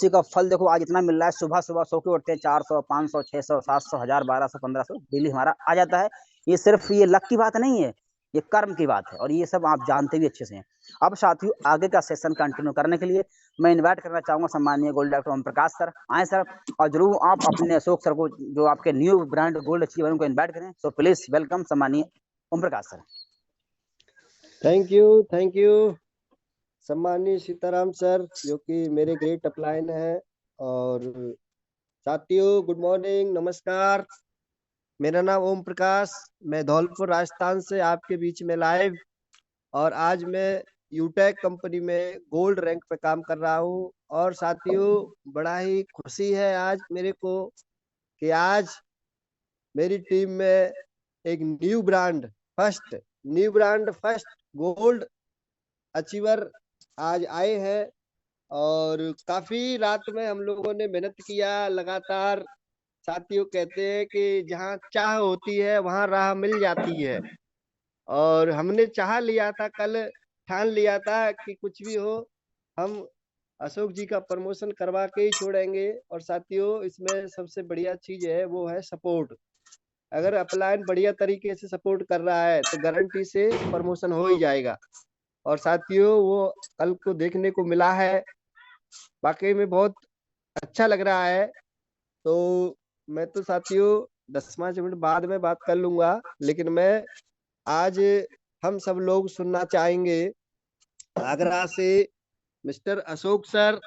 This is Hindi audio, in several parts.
उसी का फल देखो आज इतना मिल रहा है। सुबह सुबह सो के उठते हैं, 400 500 600 700 1000 1200 1500 डेली हमारा आ जाता है। ये सिर्फ ये लक की बात नहीं है, ये कर्म की बात है, और ये सब आप जानते भी अच्छे से हैं। अब साथियों आगे का सेशन कंटिन्यू करने के लिए मैं इन्वाइट करना चाहूंगा सम्मानीय gold doctor Om Prakash sir. आए सर, और जरूर आप अपने अशोक सर को, जो आपके न्यू ब्रांड गोल्ड अचीवर, उनको इन्वाइट करें। सो प्लीज वेलकम सम्मानीय Om Prakash sir. Thank you सम्मानीय सीताराम सर, जो कि मेरे ग्रेट अपलाइन है। और साथियों गुड मॉर्निंग, नमस्कार। मेरा नाम ओम प्रकाश, मैं धौलपुर राजस्थान से आपके बीच में लाइव। और आज मैं यूटेक कंपनी में गोल्ड रैंक पे काम कर रहा हूँ। और साथियों बड़ा ही खुशी है आज मेरे को कि आज मेरी टीम में एक new brand first gold achiever आज आए हैं। और काफी रात में हम लोगों ने मेहनत किया लगातार। साथियों कहते हैं कि जहाँ चाह होती है वहां राह मिल जाती है। और हमने चाह लिया था, कल ठान लिया था कि कुछ भी हो हम अशोक जी का प्रमोशन करवा के ही छोड़ेंगे। और साथियों इसमें सबसे बढ़िया चीज है वो है सपोर्ट। अगर अपलाइन बढ़िया तरीके से सपोर्ट कर रहा है तो गारंटी से प्रमोशन हो ही जाएगा। और साथियों वो कल को देखने को मिला है, वाकई में बहुत अच्छा लग रहा है। तो मैं तो साथियों 10 5 मिनट बाद में बात कर लूंगा, लेकिन मैं आज हम सब लोग सुनना चाहेंगे आगरा से मिस्टर अशोक सर।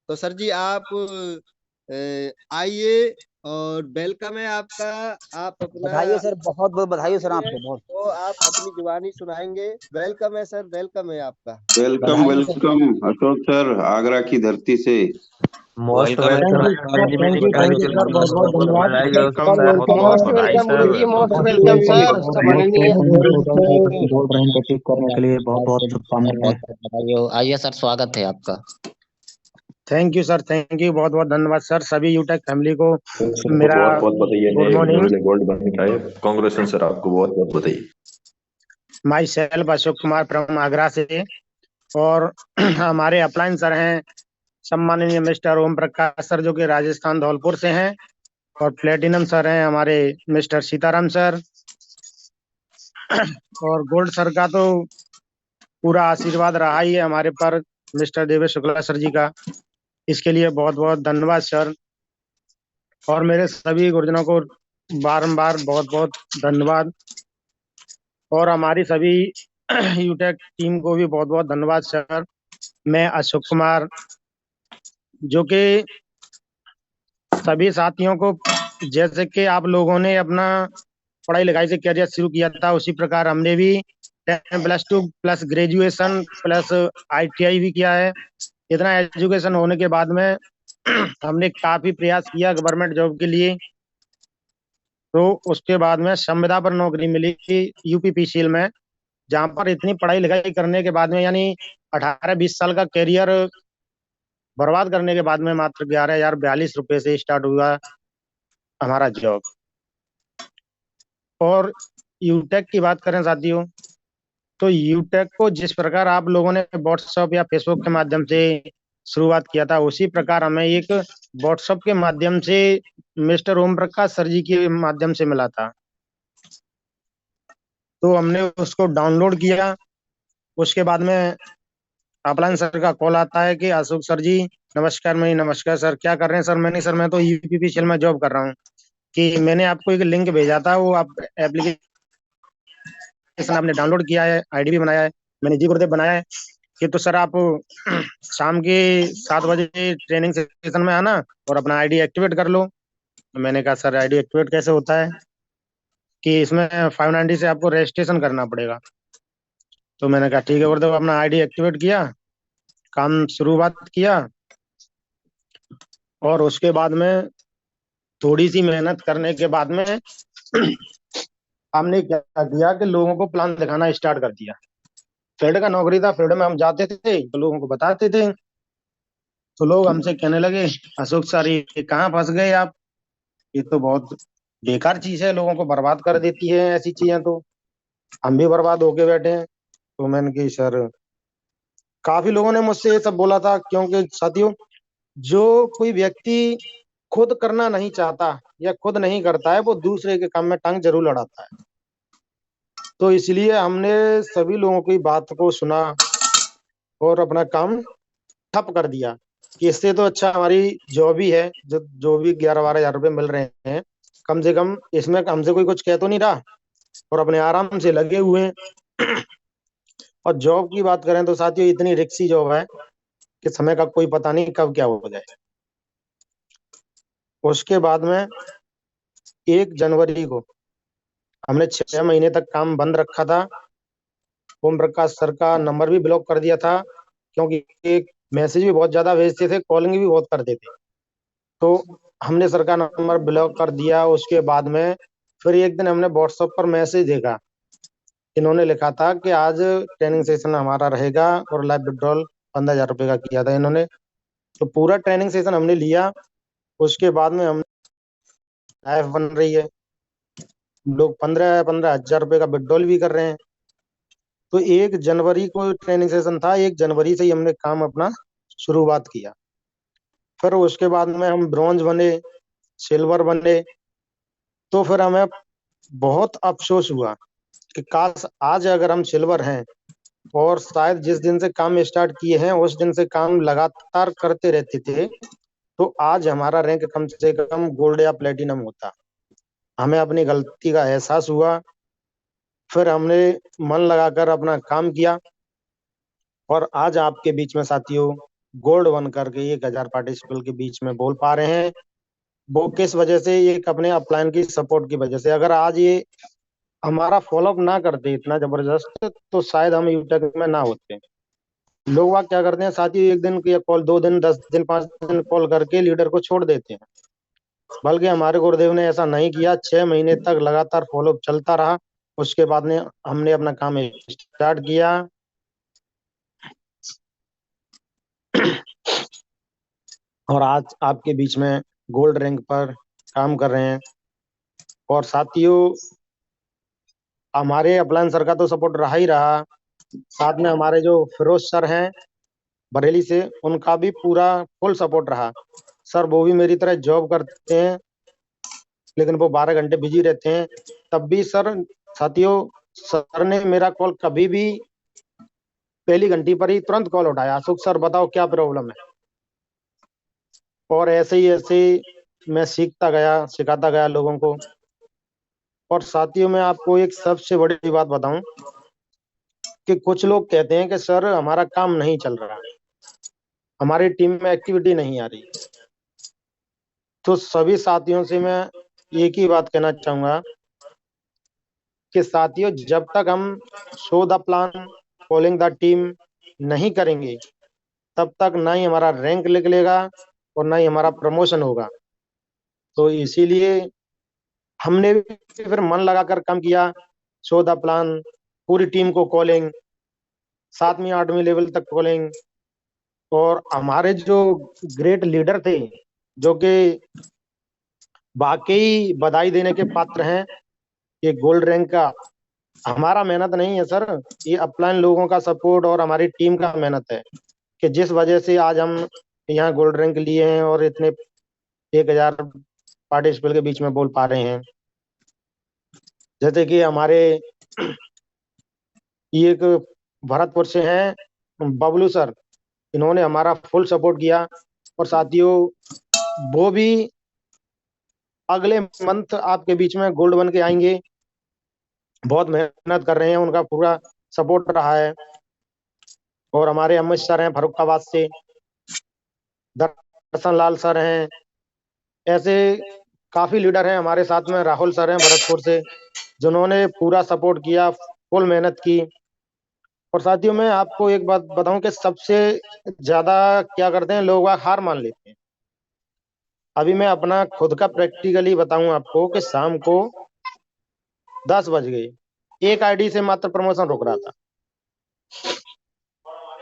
तो सर जी आप आइए और वेलकम है आपका। आप अपना बधाई हो सर, बहुत बहुत बधाई हो सर आइए, आपको, बहुत तो आप अपनी जुबानी सुनाएंगे। वेलकम है सर, वेलकम है आपका। वेलकम बधाई हो sir. Welcome Ashok sir, Agra की धरती से। मोस्ट वेलकम वेलकम है। Eligibility thank you council sir, बहुत बहुत धन्यवाद। बधाई हो वेलकम सर, बहुत वेलकम बहुत मोस्ट बधाई वेलकम सर। गुरुजी, मोस्ट वेलकम सर। सम्माननीय गोल्ड रैंक अचीव करने के लिए बहुत बहुत शुभकामनाएं। आइए सर, स्वागत है आपका। Thank you sir, thank you, बहुत बहुत धन्यवाद सर। सभी यूटेक फैमिली को मेरा बहुत बहुत बधाई, गुड मॉर्निंग। नए गोल्ड बनने का है। कांग्रेचुलेशन सर, आपको बहुत बहुत बधाई। My self Ashok Kumar from Agra से। और हमारे अपलाइन सर हैं सम्माननीय मिस्टर ओम प्रकाश सर, जो कि राजस्थान धौलपुर से हैं। और प्लेटिनम सर हैं हमारे मिस्टर सीताराम सर। और गोल्ड सर का तो पूरा आशीर्वाद रहा ही है हमारे पर, मिस्टर देवेश शुक्ला सर जी का। इसके लिए बहुत बहुत धन्यवाद सर। और मेरे सभी गुरुजनों को बारंबार बहुत बहुत धन्यवाद। और हमारी सभी यूटेक टीम को भी बहुत बहुत धन्यवाद सर। मैं अशोक कुमार, जो कि सभी साथियों को, जैसे कि आप लोगों ने अपना पढ़ाई लिखाई से करियर शुरू किया था, उसी प्रकार हमने भी 10+2 प्लस ग्रेजुएशन प्लस ITI भी किया है। इतना एजुकेशन होने के बाद में हमने काफी प्रयास किया गवर्नमेंट जॉब के लिए। तो उसके बाद में संविदा पर नौकरी मिली UPPCL में, जहाँ पर इतनी पढ़ाई लिखाई करने के बाद में, यानी 18-20 साल का करियर बर्बाद करने के बाद में मात्र 11,042 से स्टार्ट हुआ हमारा जॉब। और यूटेक की बात करें साथियों, तो यूटेक को जिस प्रकार आप लोगों ने व्हाट्सएप या फेसबुक के माध्यम से शुरुआत किया था, उसी प्रकार हमें एक व्हाट्सएप के माध्यम से मिस्टर ओम प्रकाश सर जी के माध्यम से मिला था। तो हमने उसको डाउनलोड किया। उसके बाद में अपलाइन सर का कॉल आता है कि अशोक सर जी नमस्कार। मैं नमस्कार सर, क्या कर रहे हैं सर? मैंने सर मैं तो UPPCL में जॉब कर रहा हूँ, कि मैंने आपको एक लिंक भेजा था, वो आप एप्लीकेशन आपने डाउनलोड किया है, ID भी बनाया है, मैंने जी गुरुदेव बनाया है, कि तो सर आप शाम के 7 बजे ट्रेनिंग सेशन में आना और अपना ID एक्टिवेट कर लो। मैंने कहा सर ID एक्टिवेट कैसे होता है? कि इसमें 590 से आपको रजिस्ट्रेशन करना पड़ेगा। तो मैंने कहा ठीक है गुरुदेव, अपना ID एक्टिवेट किया, काम शुरुआत किया। और उसके बाद में थोड़ी सी मेहनत करने के बाद में हमने क्या किया कि लोगों को प्लान दिखाना स्टार्ट कर दिया। फील्ड का नौकरी था, फील्ड में हम जाते थे तो लोगों को बताते थे। तो लोग हमसे कहने लगे अशोक सर ये कहाँ फंस गए आप, ये तो बहुत बेकार चीज है, लोगों को बर्बाद कर देती है ऐसी चीजें, तो हम भी बर्बाद होके बैठे हैं। तो मैंने कही सर, काफी लोगों ने मुझसे ये सब बोला था, क्योंकि साथियों जो कोई व्यक्ति खुद करना नहीं चाहता या खुद नहीं करता है, वो दूसरे के काम में टांग जरूर लड़ाता है। तो इसलिए हमने सभी लोगों की बात को सुना और अपना काम ठप कर दिया कि इससे तो अच्छा हमारी जॉब ही है, जो भी 11-12 हजार रुपए मिल रहे हैं, कम से कम इसमें हमसे कोई कुछ कह तो नहीं रहा, और अपने आराम से लगे हुए हैं। और जॉब की बात करें तो साथियों, इतनी रिक्सी जॉब है कि समय का कोई पता नहीं कब क्या हो जाए। उसके बाद में 1 जनवरी को हमने 6 महीने तक काम बंद रखा था। ओम प्रकाश सर का नंबर भी ब्लॉक कर दिया था, क्योंकि एक मैसेज भी बहुत ज्यादा भेजते थे, कॉलिंग भी बहुत करते थे। तो हमने सर का नंबर ब्लॉक कर दिया। उसके बाद में फिर एक दिन हमने व्हाट्सएप पर मैसेज देखा, इन्होंने लिखा था कि आज ट्रेनिंग सेशन हमारा रहेगा और लाइव विड्रॉल 15,000 रुपये का किया था इन्होंने। तो पूरा ट्रेनिंग सेशन हमने लिया। उसके बाद में हम लाइफ बन रही है, लोग 15-15 हजार रुपये का विड्रॉल भी कर रहे हैं। तो 1 जनवरी को ट्रेनिंग सेशन था, 1 जनवरी से ही हमने काम अपना शुरुआत किया। फिर उसके बाद में हम ब्रॉन्ज बने, सिल्वर बने। तो फिर हमें बहुत अफसोस हुआ कि काश आज अगर हम सिल्वर हैं, और शायद जिस दिन से काम स्टार्ट किए हैं उस दिन से काम लगातार करते रहते थे, तो आज हमारा रैंक कम से कम गोल्ड या प्लेटिनम होता। हमें अपनी गलती का एहसास हुआ। फिर हमने मन लगाकर अपना काम किया, और आज आपके बीच में साथियों गोल्ड बन करके 1,000 पार्टिसिपेंट के बीच में बोल पा रहे हैं। वो किस वजह से? एक अपने अपलाइन की सपोर्ट की वजह से। अगर आज ये हमारा फॉलोअप ना करते इतना जबरदस्त, तो शायद हम यूटेक में ना होते। लोग वाग क्या करते हैं साथियों, एक दिन की कॉल, 2 दिन, 10 दिन, 5 दिन कॉल करके लीडर को छोड़ देते हैं। बल्कि हमारे गुरुदेव ने ऐसा नहीं किया, 6 महीने तक लगातार फॉलोअप चलता रहा। उसके बाद में हमने अपना काम स्टार्ट किया। और आज आपके बीच में गोल्ड रैंक पर काम कर रहे हैं। और साथियों, हमारे अपलायन सर का तो सपोर्ट रहा ही रहा, साथ में हमारे जो फिरोज सर हैं बरेली से, उनका भी पूरा फुल सपोर्ट रहा। सर वो भी मेरी तरह जॉब करते हैं, लेकिन वो 12 घंटे बिजी रहते हैं। तब भी सर, साथियों, सर ने मेरा कॉल कभी भी पहली घंटी पर ही तुरंत कॉल उठाया, अशोक सर बताओ क्या प्रॉब्लम है। और ऐसे ही मैं सीखता गया, सिखाता गया लोगों को। और साथियों, मैं आपको एक सबसे बड़ी बात बताऊं कि कुछ लोग कहते हैं कि सर हमारा काम नहीं चल रहा, हमारी टीम में एक्टिविटी नहीं आ रही। तो सभी साथियों से मैं एक ही बात कहना चाहूंगा कि साथियों, जब तक हम show the plan, calling the team नहीं करेंगे, तब तक ना ही हमारा रैंक निकलेगा और ना ही हमारा प्रमोशन होगा। तो इसीलिए हमने भी फिर मन लगाकर काम किया, शो द प्लान, पूरी टीम को कॉलिंग, 7वीं 8वीं लेवल तक कॉलिंग। और हमारे जो ग्रेट लीडर थे, जो कि वाकई बधाई देने के पात्र हैं, ये गोल्ड रैंक का हमारा मेहनत नहीं है सर, ये अपलाइन लोगों का सपोर्ट और हमारी टीम का मेहनत है, कि जिस वजह से आज हम यहाँ गोल्ड रैंक लिए हैं और इतने 1,000 पार्टिसिपेंट के बीच में बोल पा रहे हैं। जैसे कि हमारे ये एक भरतपुर से हैं बबलू सर, इन्होंने हमारा फुल सपोर्ट किया। और साथियों, वो भी अगले मंथ आपके बीच में गोल्ड बन के आएंगे, बहुत मेहनत कर रहे हैं, उनका पूरा सपोर्ट रहा है। और हमारे अमित सर हैं फरुखाबाद से, दर्शन लाल सर हैं, ऐसे काफी लीडर हैं हमारे साथ में। राहुल सर हैं भरतपुर से, जिन्होंने पूरा सपोर्ट किया, फुल मेहनत की। और साथियों, मैं आपको एक बात बताऊं कि सबसे ज्यादा क्या करते हैं लोग, हार मान लेते हैं। अभी मैं अपना खुद का प्रैक्टिकली बताऊं आपको कि शाम को 10 बज गए, एक आईडी से मात्र प्रमोशन रुक रहा था,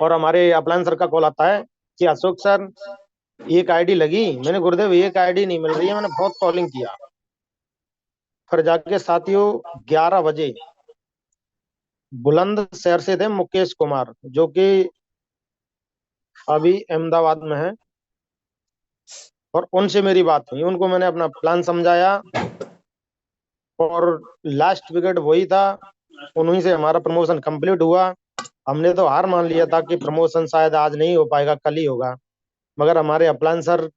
और हमारे अपलायन सर का कॉल आता है कि अशोक सर एक आईडी लगी। मैंने गुरुदेव एक आईडी नहीं मिल रही है, मैंने बहुत कॉलिंग किया। फिर जाके साथियों 11 बजे बुलंदशहर से थे मुकेश कुमार, जो कि अभी अहमदाबाद में है, और उनसे मेरी बात हुई, उनको मैंने अपना प्लान समझाया और लास्ट विकेट वही था, उन्हीं से हमारा प्रमोशन कंप्लीट हुआ। हमने तो हार मान लिया था कि प्रमोशन शायद आज नहीं हो पाएगा, कल ही होगा, मगर हमारे अपलान सर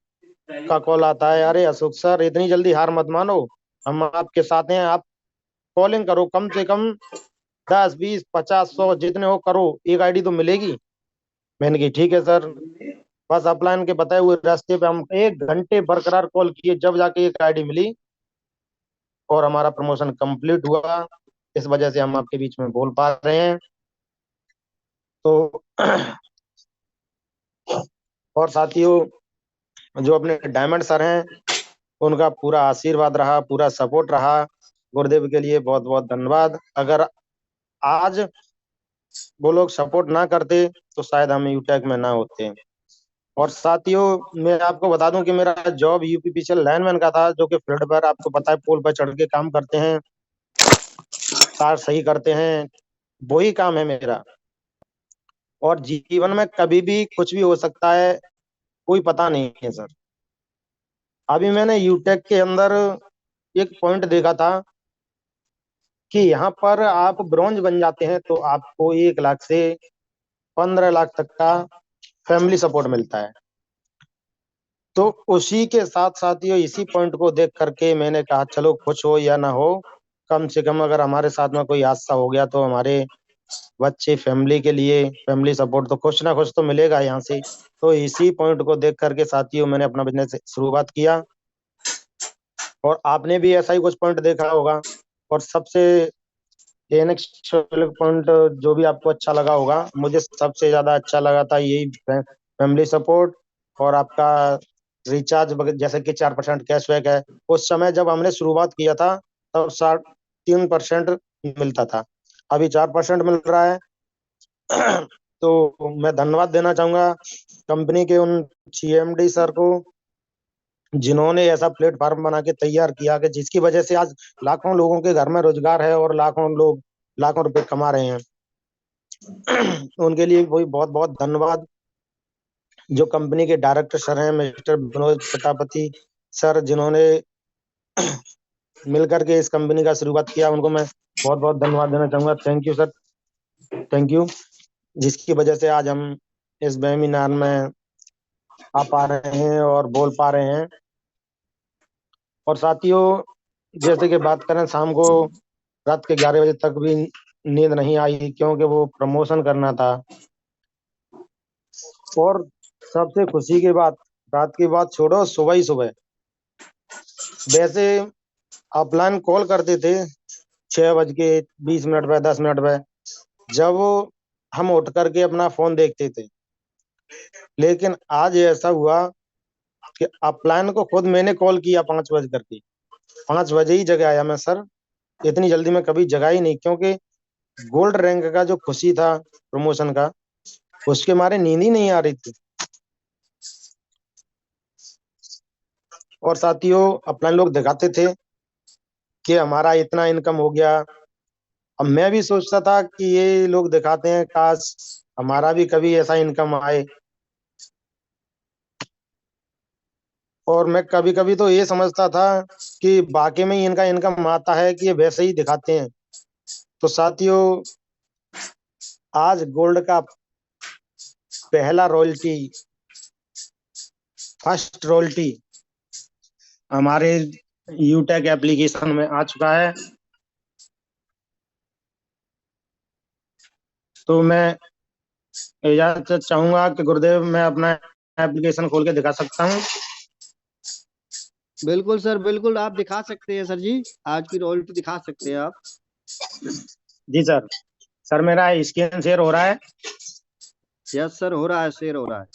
का कॉल आता है, अरे अशोक सर इतनी जल्दी हार मत मानो, हम आपके साथ हैं, आप कॉलिंग करो, कम से कम 10, 20, 50, 100 जितने हो करो, एक आईडी तो मिलेगी। मैंने कही ठीक है सर। बस अपलाइन के बताए हुए रास्ते पे हम 1 घंटे बरकरार कॉल किए, जब जाके एक आईडी मिली और हमारा प्रमोशन कंप्लीट हुआ। इस वजह से हम आपके बीच में बोल पा रहे हैं। तो और साथियों, जो अपने डायमंड सर हैं, उनका पूरा आशीर्वाद रहा, पूरा सपोर्ट रहा, गुरुदेव के लिए बहुत बहुत धन्यवाद। अगर आज वो लोग सपोर्ट ना करते तो शायद हम यूटेक में ना होते। और साथियों, मैं आपको बता दूं कि मेरा जॉब यूपीपीसीएल लाइनमैन का था, जो कि फील्ड पर आपको पता है पोल पर चढ़ के काम करते हैं, तार सही करते हैं, वही काम है मेरा। और जीवन में कभी भी कुछ भी हो सकता है, कोई पता नहीं है सर। अभी मैंने यूटेक के अंदर एक पॉइंट देखा था कि यहाँ पर आप ब्रॉन्ज बन जाते हैं तो आपको 1 लाख से 15 लाख तक का फैमिली सपोर्ट मिलता है। तो उसी के साथ साथियों, इसी पॉइंट को देख करके मैंने कहा चलो कुछ हो या ना हो, कम से कम अगर हमारे साथ में कोई हादसा हो गया तो हमारे बच्चे फैमिली के लिए फैमिली सपोर्ट तो कुछ ना कुछ तो मिलेगा यहाँ से। तो इसी पॉइंट को देख करके साथियों, मैंने अपना बिजनेस शुरुआत किया। और आपने भी ऐसा ही कुछ पॉइंट देखा होगा। और सबसे नेक्स्ट पॉइंट जो भी आपको अच्छा लगा होगा, मुझे सबसे ज्यादा अच्छा लगा था यही फैमिली सपोर्ट और आपका रिचार्ज, जैसे कि 4% कैशबैक है। उस समय जब हमने शुरुआत किया था तब 3% मिलता था, अभी 4% मिल रहा है। तो मैं धन्यवाद देना चाहूंगा कंपनी के उन सीएमडी सर को, जिन्होंने ऐसा प्लेटफॉर्म बना के तैयार किया कि जिसकी वजह से आज लाखों लोगों के घर में रोजगार है और लाखों लोग लाखों रुपए कमा रहे हैं। उनके लिए भी बहुत बहुत धन्यवाद। जो कंपनी के डायरेक्टर सर हैं मिस्टर विनोद प्रतापति सर, जिन्होंने मिलकर के इस कंपनी का शुरुआत किया, उनको मैं बहुत बहुत धन्यवाद देना चाहूंगा। Thank you sir, thank you, जिसकी वजह से आज हम इस वेबिनार में आ पा रहे हैं और बोल पा रहे हैं। और साथियों, जैसे कि बात करें, शाम को रात के 11 बजे तक भी नींद नहीं आई, क्योंकि वो प्रमोशन करना था। और सबसे खुशी की बात, रात की बात छोड़ो, सुबह ही सुबह, वैसे अपलाइन कॉल करते थे 6 बज के 20 मिनट पे, 10 मिनट पे, जब हम उठ करके अपना फोन देखते थे। लेकिन आज ऐसा हुआ कि अपलाइन को खुद मैंने कॉल किया 5 बज करके, 5 बजे ही जगह आया मैं सर। इतनी जल्दी मैं कभी जगा ही नहीं, क्योंकि गोल्ड रैंक का जो खुशी था प्रमोशन का, उसके मारे नींद ही नहीं आ रही थी। और साथियों, अपलाइन लोग दिखाते थे कि हमारा इतना इनकम हो गया। अब मैं भी सोचता था कि ये लोग दिखाते हैं, काश हमारा भी कभी ऐसा इनकम आए। और मैं कभी कभी तो ये समझता था कि वाकई में ही इनका इनकम आता है कि ये वैसे ही दिखाते हैं। तो साथियों, आज गोल्ड का पहला रॉयल्टी, फर्स्ट रॉयल्टी हमारे यूटेक एप्लीकेशन में आ चुका है। तो मैं इजाजत चाहूंगा कि गुरुदेव, मैं अपना एप्लीकेशन खोल के दिखा सकता हूँ? बिल्कुल सर, बिल्कुल आप दिखा सकते हैं सर जी, आज की रॉयल्टी दिखा सकते हैं आप। जी सर। सर मेरा स्क्रीन शेयर हो रहा है? यस सर, हो रहा है, शेयर हो रहा है।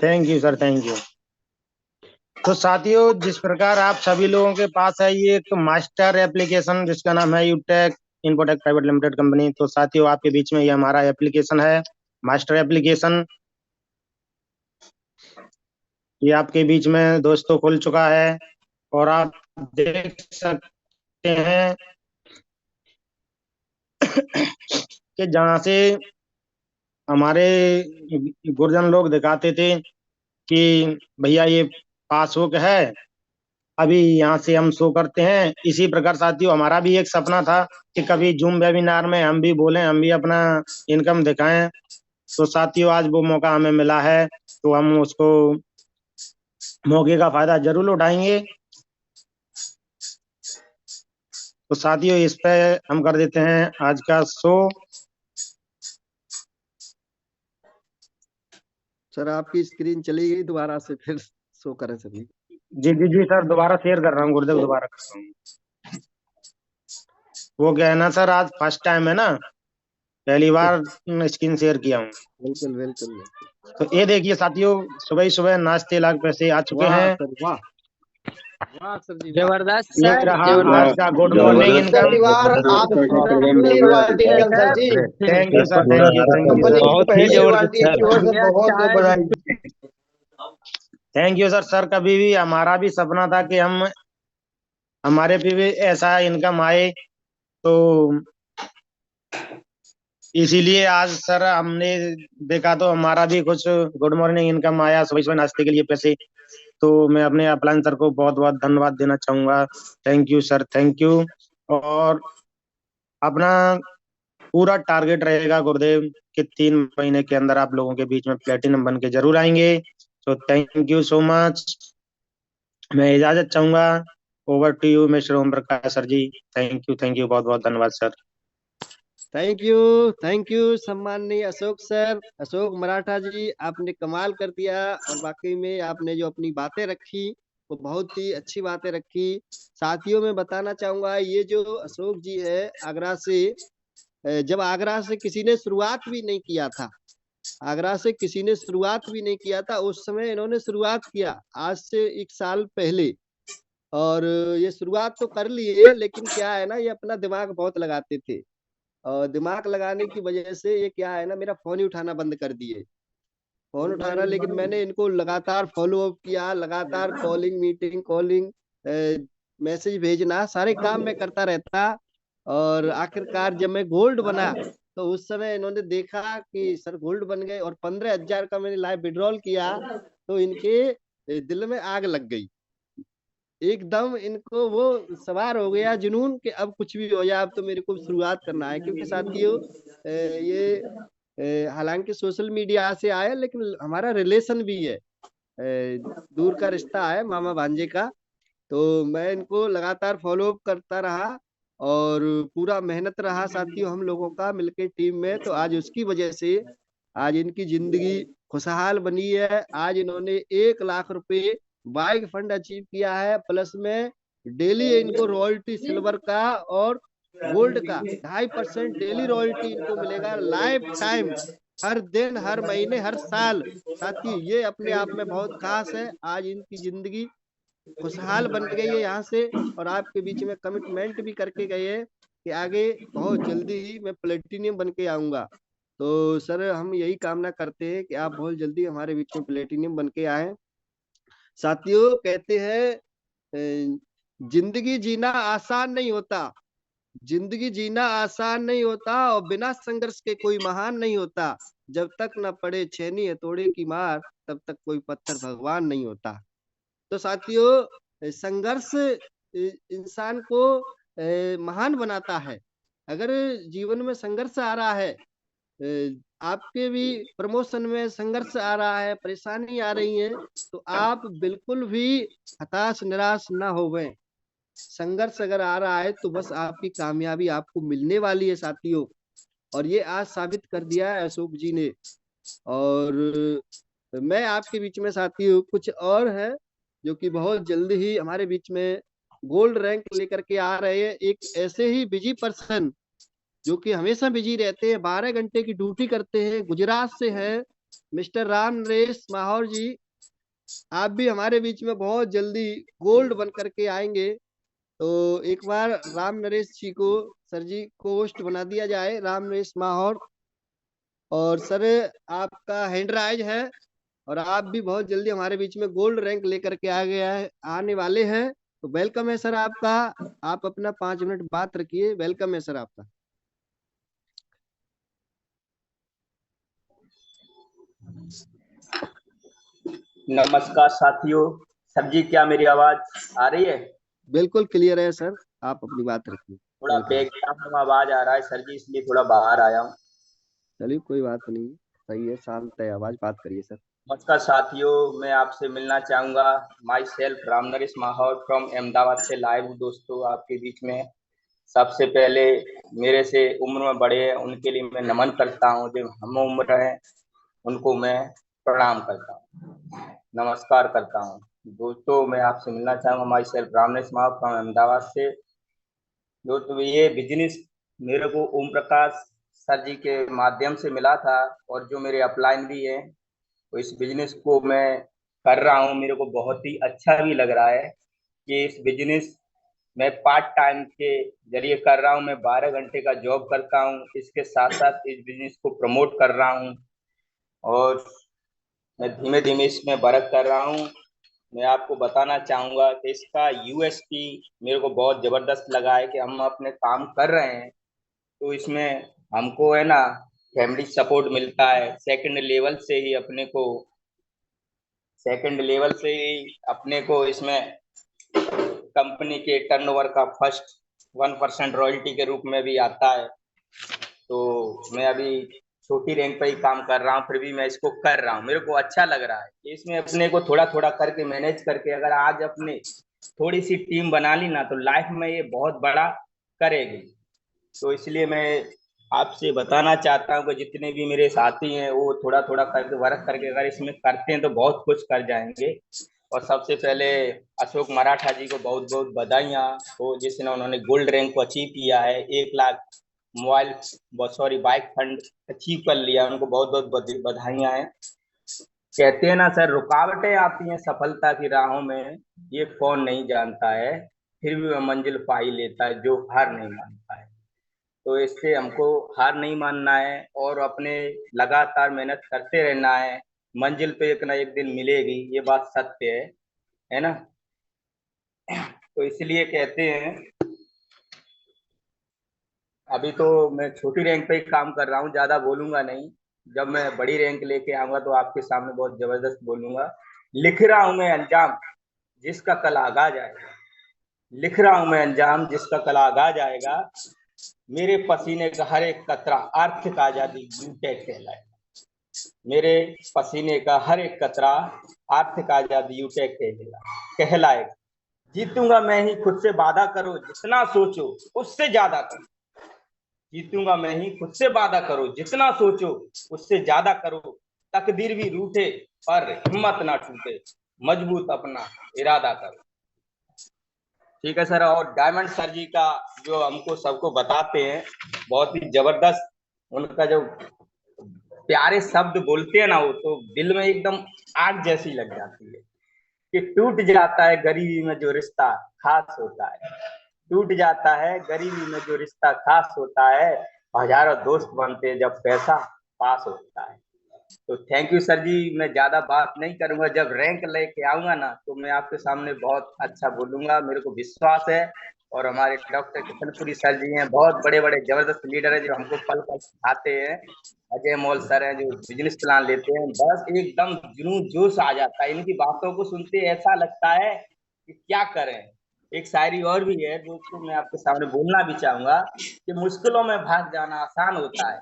Thank you sir, thank you. तो साथियों, जिस प्रकार आप सभी लोगों के पास है ये एक मास्टर एप्लीकेशन, जिसका नाम है यूटेक इन्फोटेक प्राइवेट लिमिटेड कंपनी। तो साथियों, आपके बीच में ये हमारा एप्लीकेशन है, मास्टर एप्लीकेशन। ये आपके बीच में दोस्तों खुल चुका है और आप देख सकते हैं कि जहाँ से हमारे गुरुजन लोग दिखाते थे कि भैया ये पासबुक है, अभी यहाँ से हम शो करते हैं। इसी प्रकार साथियों हमारा भी एक सपना था कि कभी जूम वेबिनार में हम भी बोलें, हम भी अपना इनकम दिखाएं। तो साथियों आज वो मौका हमें मिला है, तो हम उसको मौके का फायदा जरूर उठाएंगे। तो साथियों इस पे हम कर देते हैं आज का शो। सर आपकी स्क्रीन चली गई, दोबारा से फिर शो करें सभी। जी जी जी सर, दोबारा शेयर कर रहा हूँ गुरुदेव, दोबारा कर रहा हूँ। वो क्या है ना सर, आज फर्स्ट टाइम है ना, पहली बार स्क्रीन शेयर किया हूँ। बिल्कुल बिल्कुल बिल्कुल। तो ये देखिए साथियों, सुबह ही सुबह नाश्ते लाख पैसे आ चुके वाह हैं। सर वाह, वाह सर जी वाह। जबरदस्त ये सर, रहा जबरदस्त। आज का गुड मॉर्निंग जबरदस्त इनकम। तिवार आप पहली party income sir ji. Thank you sir, thank you, thank you company sir. की पहली पार्टी की ओर से बहुत बहुत बधाई। Thank you sir. सर कभी भी हमारा भी सपना था कि हम हमारे पे भी ऐसा इनकम आए, तो इसीलिए आज सर हमने देखा तो हमारा भी कुछ गुड मॉर्निंग इनकम आया, सुबह सुबह नाश्ते के लिए पैसे। तो मैं अपने अपलाइन सर को बहुत बहुत धन्यवाद देना चाहूंगा। Thank you sir, thank you. और अपना पूरा टारगेट रहेगा गुरुदेव कि 3 महीने के अंदर आप लोगों के बीच में प्लेटिनम बन के जरूर आएंगे। तो थैंक यू सो मच। मैं इजाजत चाहूंगा। Over to you mister Om Prakash sir ji. Thank you, बहुत बहुत धन्यवाद सर। थैंक यू सम्माननीय अशोक सर, अशोक मराठा जी, आपने कमाल कर दिया। और वाकई में आपने जो अपनी बातें रखी वो बहुत ही अच्छी बातें रखी। साथियों में बताना चाहूंगा, ये जो अशोक जी है आगरा से, जब आगरा से किसी ने शुरुआत भी नहीं किया था, आगरा से किसी ने शुरुआत भी नहीं किया था, उस समय इन्होंने शुरुआत किया आज से 1 साल पहले। और ये शुरुआत तो कर लिए, लेकिन क्या है ना, ये अपना दिमाग बहुत लगाते थे। और दिमाग लगाने की वजह से ये क्या है ना, मेरा फोन ही उठाना बंद कर दिए। फोन उठाना, लेकिन मैंने इनको लगातार फॉलो अप किया, लगातार कॉलिंग, मीटिंग, कॉलिंग, मैसेज भेजना, सारे काम मैं करता रहता। और आखिरकार जब मैं गोल्ड बना, तो उस समय इन्होंने देखा कि सर गोल्ड बन गए, और 15,000 का मैंने लाइव विड्रॉल किया, तो इनके दिल में आग लग गई। एकदम इनको वो सवार हो गया जुनून कि अब कुछ भी हो जाए, अब तो मेरे को शुरुआत करना है। क्योंकि साथियों ये हालांकि सोशल मीडिया से आया, लेकिन हमारा रिलेशन भी है, दूर का रिश्ता है मामा भांजे का। तो मैं इनको लगातार फॉलो अप करता रहा, और पूरा मेहनत रहा साथियों हम लोगों का मिलके टीम में। तो आज उसकी वजह से आज इनकी जिंदगी खुशहाल बनी है। आज इन्होंने 1 लाख रुपए बाइक फंड अचीव किया है, प्लस में डेली इनको रॉयल्टी सिल्वर का और गोल्ड का 2.5% डेली रॉयल्टी इनको मिलेगा लाइफ टाइम, हर दिन, हर महीने, हर साल। साथी ये अपने आप में बहुत खास है। आज इनकी जिंदगी खुशहाल बन गई है यहाँ से, और आपके बीच में कमिटमेंट भी करके गए हैं कि आगे बहुत जल्दी ही मैं प्लेटिनियम बन के आऊंगा। तो सर हम यही कामना करते हैं कि आप बहुत जल्दी हमारे बीच में प्लेटिनियम बन के आए। साथियों कहते हैं जिंदगी जीना आसान नहीं होता, जिंदगी जीना आसान नहीं होता, और बिना संघर्ष के कोई महान नहीं होता। जब तक न पड़े छेनी हथौड़े की मार, तब तक कोई पत्थर भगवान नहीं होता। तो साथियों संघर्ष इंसान को महान बनाता है। अगर जीवन में संघर्ष आ रहा है, आपके भी प्रमोशन में संघर्ष आ रहा है, परेशानी आ रही है, तो आप बिल्कुल भी हताश निराश ना होवें। संघर्ष अगर आ रहा है तो बस आपकी कामयाबी आपको मिलने वाली है साथियों। और ये आज साबित कर दिया है अशोक जी ने। और मैं आपके बीच में साथियों कुछ और है जो कि बहुत जल्दी ही हमारे बीच में गोल्ड रैंक लेकर के आ रहे हैं। एक ऐसे ही बिजी पर्सन जो कि हमेशा बिजी रहते हैं, 12 घंटे की ड्यूटी करते हैं, गुजरात से है मिस्टर राम नरेश माहौर जी। आप भी हमारे बीच में बहुत जल्दी गोल्ड बन करके आएंगे। तो एक बार राम नरेश जी को, सर जी को होस्ट बना दिया जाए, राम नरेश माहौर। और सर आपका हैंड राइज है, और आप भी बहुत जल्दी हमारे बीच में गोल्ड रैंक लेकर के आ गया है, आने वाले हैं। तो वेलकम है सर आपका। आप अपना 5 मिनट बात रखिए। वेलकम है सर आपका। नमस्कार साथियों। सर जी, क्या मेरी आवाज आ रही है? बिल्कुल क्लियर है सर, आप अपनी बात रखिए। थोड़ा वेलकम। बैकग्राउंड में आवाज आ रहा है सर जी, इसलिए थोड़ा बाहर आया हूँ। चलिए कोई बात नहीं, सही है, शांत है आवाज, बात करिए सर। नमस्कार साथियों, मैं आपसे मिलना चाहूंगा। My self Ram Naresh Mahaur from Ahmedabad से लाइव हूँ दोस्तों आपके बीच में। सबसे पहले मेरे से उम्र में बड़े हैं उनके लिए मैं नमन करता हूँ, जो हम उम्र है उनको मैं प्रणाम करता हूँ, नमस्कार करता हूँ। दोस्तों मैं आपसे मिलना चाहूंगा, my self Ram Naresh Mahaur from Ahmedabad से। दोस्तों ये बिजनेस मेरे को ओम प्रकाश सर जी के माध्यम से मिला था, और जो मेरे अपलाइन भी है, तो इस बिजनेस को मैं कर रहा हूँ। मेरे को बहुत ही अच्छा भी लग रहा है कि इस बिजनेस मैं पार्ट टाइम के जरिए कर रहा हूँ। मैं 12 घंटे का जॉब करता हूँ, इसके साथ साथ इस बिजनेस को प्रमोट कर रहा हूँ, और मैं धीमे धीमे इसमें वर्क कर रहा हूँ। मैं आपको बताना चाहूंगा कि इसका यूएसपी मेरे को बहुत जबरदस्त लगा है कि हम अपने काम कर रहे हैं तो इसमें हमको है ना फैमिली सपोर्ट मिलता है। सेकंड लेवल से ही अपने को इसमें कंपनी के टर्नओवर का फर्स्ट 1% रॉयल्टी के रूप में भी आता है। तो मैं अभी छोटी रैंक पे ही काम कर रहा हूँ, फिर भी मैं इसको कर रहा हूँ, मेरे को अच्छा लग रहा है। इसमें अपने को थोड़ा थोड़ा करके मैनेज करके अगर आज अपने थोड़ी सी टीम बना ली ना, तो लाइफ में ये बहुत बड़ा करेगी। तो इसलिए मैं आपसे बताना चाहता हूँ कि जितने भी मेरे साथी हैं वो थोड़ा थोड़ा करके वर्क करके अगर इसमें करते हैं तो बहुत कुछ कर जाएंगे। और सबसे पहले अशोक मराठा जी को बहुत बहुत बधाइयाँ हो, जिसने उन्होंने गोल्ड रैंक को अचीव किया है। 1 lakh mobile sorry bike fund achieve कर लिया, उनको बहुत बहुत बधाइयाँ हैं। कहते हैं ना सर, रुकावटें आती हैं सफलता की राहों में, ये कौन नहीं जानता है, फिर भी वह मंजिल पा ही लेता है जो हार नहीं मानता है। तो इससे हमको हार नहीं मानना है और अपने लगातार मेहनत करते रहना है। मंजिल तो एक ना एक दिन मिलेगी, ये बात सत्य है ना। तो इसलिए कहते हैं, अभी तो मैं छोटी रैंक पे ही काम कर रहा हूँ, ज्यादा बोलूंगा नहीं। जब मैं बड़ी रैंक लेके आऊंगा तो आपके सामने बहुत जबरदस्त बोलूंगा। लिख रहा हूं मैं अंजाम जिसका कल आगाज आएगा, लिख रहा हूं मैं अंजाम जिसका कल आगाज आएगा। मेरे पसीने का हर एक कतरा आर्थिक आजादी यूटेक कहलाएगा। मेरे पसीने का हर एक कतरा आर्थिक आजादी यूटेक कहलाएगा। जीतूंगा मैं ही खुद से वादा करो, जितना सोचो उससे ज्यादा करो। जीतूंगा मैं ही खुद से वादा करो, जितना सोचो उससे ज्यादा करो। तकदीर भी रूठे पर हिम्मत ना टूटे, मजबूत अपना इरादा करो। ठीक है सर। और डायमंड सर जी का जो हमको सबको बताते हैं, बहुत ही जबरदस्त उनका जो प्यारे शब्द बोलते हैं ना, वो तो दिल में एकदम आग जैसी लग जाती है कि टूट जाता है गरीबी में जो रिश्ता खास होता है। टूट जाता है गरीबी में जो रिश्ता खास होता है, हजारों दोस्त बनते जब पैसा पास होता है। तो थैंक यू सर जी। मैं ज्यादा बात नहीं करूंगा, जब रैंक लेके आऊंगा ना तो मैं आपके सामने बहुत अच्छा बोलूंगा, मेरे को विश्वास है। और हमारे डॉक्टर किशनपुरी सर जी हैं, बहुत बड़े बड़े जबरदस्त लीडर हैं जो हमको पल पल सिखाते हैं। अजय मौल सर हैं जो बिजनेस प्लान लेते हैं, बस एकदम जुनून जोश आ जाता है इनकी बातों को सुनते, ऐसा लगता है कि क्या करें। एक शायरी और भी है दोस्तों, मैं आपके सामने बोलना भी चाहूंगा कि मुश्किलों में भाग जाना आसान होता है,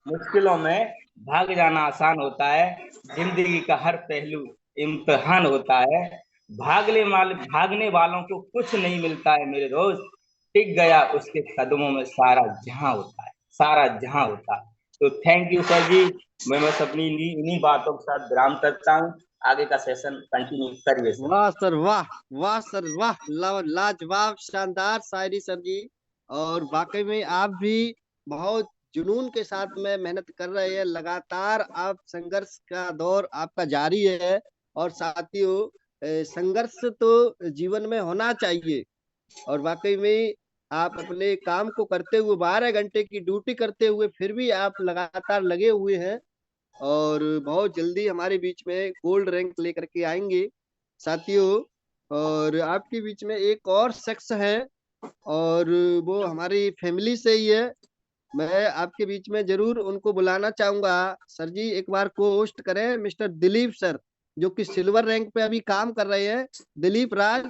मुश्किलों में भाग जाना आसान होता है, जिंदगी का हर पहलू इम्तिहान होता है। भागने वालों को कुछ नहीं मिलता है मेरे दोस्त, टिक गया उसके कदमों में सारा जहां होता है, सारा जहां होता है। तो थैंक यू सर जी। मैं बस अपनी इन्हीं बातों के साथ विराम करता हूँ, आगे का सेशन कंटिन्यू करिए सर। वाह सर वाह, वाह सर वाह, लाजवाब शानदार शायरी सर जी। और वाकई में आप भी बहुत जुनून के साथ में मेहनत कर रहे हैं, लगातार आप संघर्ष का दौर आपका जारी है। और साथियों, संघर्ष तो जीवन में होना चाहिए। और वाकई में आप अपने काम को करते हुए 12 घंटे की ड्यूटी करते हुए फिर भी आप लगातार लगे हुए हैं, और बहुत जल्दी हमारे बीच में गोल्ड रैंक लेकर के आएंगे साथियों। और आपके बीच में एक और शख्स है, और वो हमारी फैमिली से ही है। मैं आपके बीच में जरूर उनको बुलाना चाहूंगा। सर जी एक बार को होस्ट करें, मिस्टर दिलीप सर। जो कि सिल्वर रैंक पे अभी काम कर रहे हैं, दिलीप राज,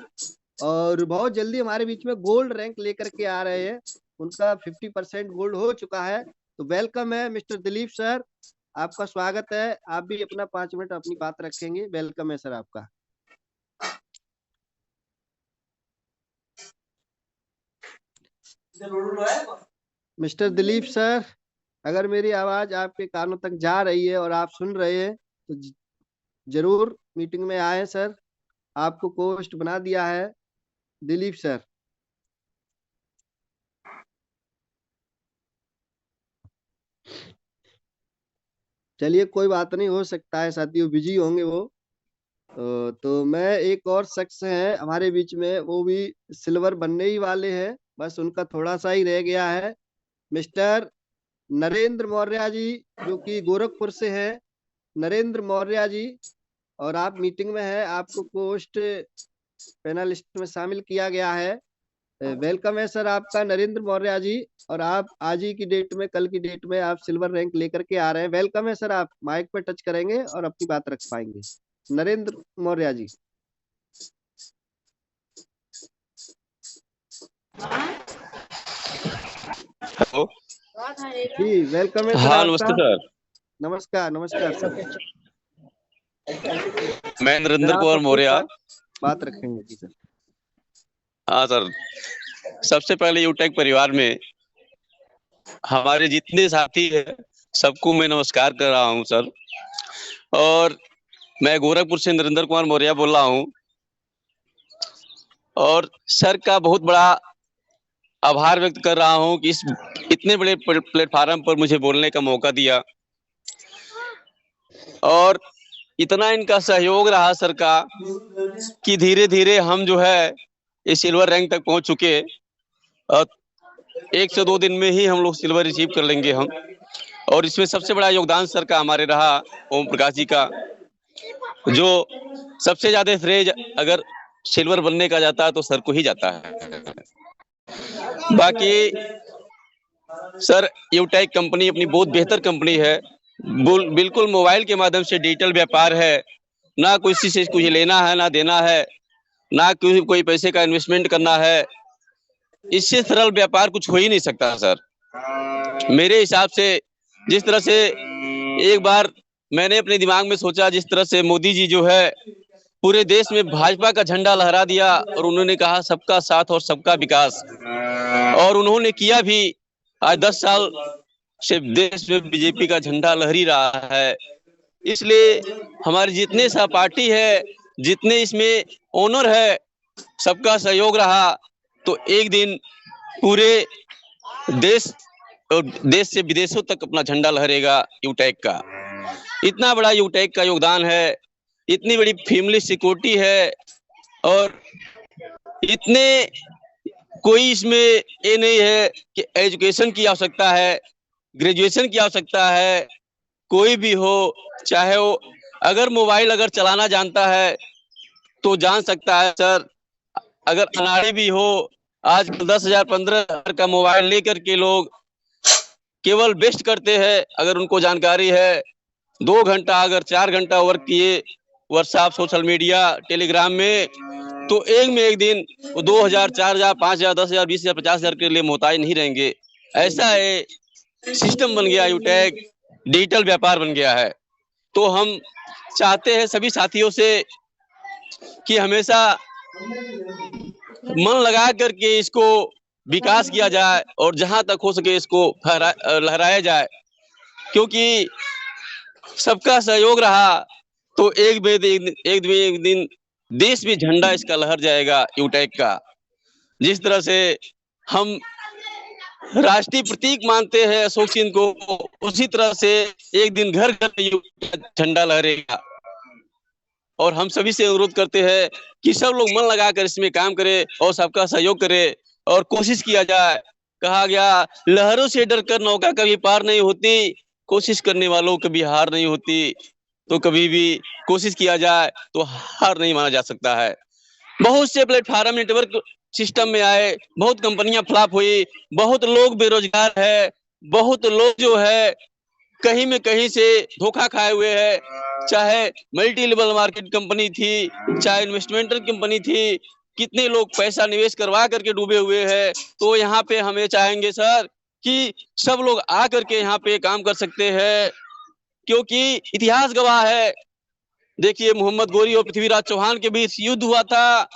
और बहुत जल्दी हमारे बीच में गोल्ड रैंक लेकर के आ रहे हैं। उनका 50% गोल्ड हो चुका है। तो वेलकम है मिस्टर दिलीप सर, आपका स्वागत है। आप भी अपना 5 मिनट अपनी बात रखेंगे। वेलकम है सर आपका। मिस्टर दिलीप सर, अगर मेरी आवाज आपके कानों तक जा रही है और आप सुन रहे हैं तो जरूर मीटिंग में आए सर। आपको कोस्ट बना दिया है दिलीप सर। चलिए कोई बात नहीं, हो सकता है साथियों बिजी होंगे वो। तो मैं एक और शख्स है हमारे बीच में, वो भी सिल्वर बनने ही वाले हैं, बस उनका थोड़ा सा ही रह गया है। मिस्टर नरेंद्र मौर्य जी, जो कि गोरखपुर से है। नरेंद्र मौर्य जी, और आप मीटिंग में हैं, आपको पोस्ट पैनलिस्ट में शामिल किया गया है। वेलकम है सर आपका नरेंद्र मौर्य जी। और आप आज ही की डेट में, कल की डेट में आप सिल्वर रैंक लेकर के आ रहे हैं। वेलकम है सर, आप माइक पे टच करेंगे और अपनी बात रख पाएंगे। नरेंद्र मौर्य जी। हेलो जी वेलकम है सर। हाँ नमस्ते सर। नमस्कार नमस्कार सर। मैं नरेंद्र कुमार मौर्य। बात रखेंगे जी सर। हाँ सर, सबसे पहले यूटेक परिवार में हमारे जितने साथी हैं सबको मैं नमस्कार कर रहा हूँ सर। और मैं गोरखपुर से नरेंद्र कुमार मौर्य बोल रहा हूँ। और सर का बहुत बड़ा आभार व्यक्त कर रहा हूँ कि इस इतने बड़े प्लेटफार्म पर मुझे बोलने का मौका दिया, और इतना इनका सहयोग रहा सर का कि धीरे धीरे हम जो है इस सिल्वर रैंक तक पहुंच चुके। और 1 से 2 दिन में ही हम लोग सिल्वर रिसीव कर लेंगे हम। और इसमें सबसे बड़ा योगदान सर का हमारे रहा, ओम प्रकाश जी का, जो सबसे ज्यादा श्रेय अगर सिल्वर बनने का जाता है तो सर को ही जाता है। बाकी सर यूटेक कंपनी अपनी बहुत बेहतर कंपनी है, बिल्कुल मोबाइल के माध्यम से डिजिटल व्यापार है। ना किसी से कुछ लेना है ना देना है, ना कोई पैसे का इन्वेस्टमेंट करना है। इससे सरल व्यापार कुछ हो ही नहीं सकता सर। मेरे हिसाब से जिस तरह से एक बार मैंने अपने दिमाग में सोचा, जिस तरह से मोदी जी जो है पूरे देश में भाजपा का झंडा लहरा दिया और उन्होंने कहा सबका साथ और सबका विकास, और उन्होंने किया भी। आज 10 साल से देश में बीजेपी का झंडा लहरी रहा है। इसलिए हमारी जितने सहपाठी है, जितने इसमें ओनर है, सबका सहयोग रहा तो एक दिन पूरे देश और देश से विदेशों तक अपना झंडा लहरेगा यूटेक का। इतना बड़ा यूटेक का योगदान है, इतनी बड़ी फैमिली सिक्योरिटी है, और इतने कोई इसमें ये नहीं है कि एजुकेशन की आवश्यकता है, ग्रेजुएशन की आवश्यकता है। कोई भी हो, चाहे वो अगर मोबाइल अगर चलाना जानता है तो जान सकता है सर। अगर अनाड़ी भी हो, आज 10,000 15,000 का मोबाइल लेकर के लोग केवल बेस्ट करते हैं। अगर उनको जानकारी है, 2 घंटा अगर 4 घंटा वर्क किए व्हाट्सएप, सोशल मीडिया, टेलीग्राम में, तो एक दिन 2,000 4,000 5,000 10,000 20,000 50,000 के लिए मोहताज नहीं रहेंगे। ऐसा है सिस्टम बन गया यूटेक, डिजिटल व्यापार बन गया है। तो हम चाहते हैं सभी साथियों से कि हमेशा मन लगा करके इसको विकास किया जाए और जहां तक हो सके इसको लहराया जाए, क्योंकि सबका सहयोग रहा तो एक दिन देश में झंडा इसका लहर जाएगा यूटेक का। जिस तरह से हम राष्ट्रीय प्रतीक मानते हैं अशोक चिन्ह को, उसी तरह से एक दिन घर घर झंडा लहरेगा। और हम सभी से अनुरोध करते हैं कि सब लोग मन लगाकर इसमें काम करें और सबका सहयोग करें और कोशिश किया जाए। कहा गया लहरों से डरकर नौका कभी पार नहीं होती, कोशिश करने वालों कभी हार नहीं होती। तो कभी भी कोशिश किया जाए तो हार नहीं माना जा सकता है। बहुत से प्लेटफार्म नेटवर्क सिस्टम में आए, बहुत कंपनियां फ्लॉप हुई, बहुत लोग बेरोजगार है, बहुत लोग जो है कहीं में कहीं से धोखा खाए हुए है, चाहे मल्टी लेवल मार्केट कंपनी थी, चाहे इन्वेस्टमेंटल कंपनी थी, कितने लोग पैसा निवेश करवा करके डूबे हुए हैं। तो यहाँ पे हम ये चाहेंगे सर कि सब लोग आ करके यहाँ पे काम कर सकते हैं, क्योंकि इतिहास गवाह है। देखिए मोहम्मद गोरी और पृथ्वीराज चौहान के बीच युद्ध हुआ था,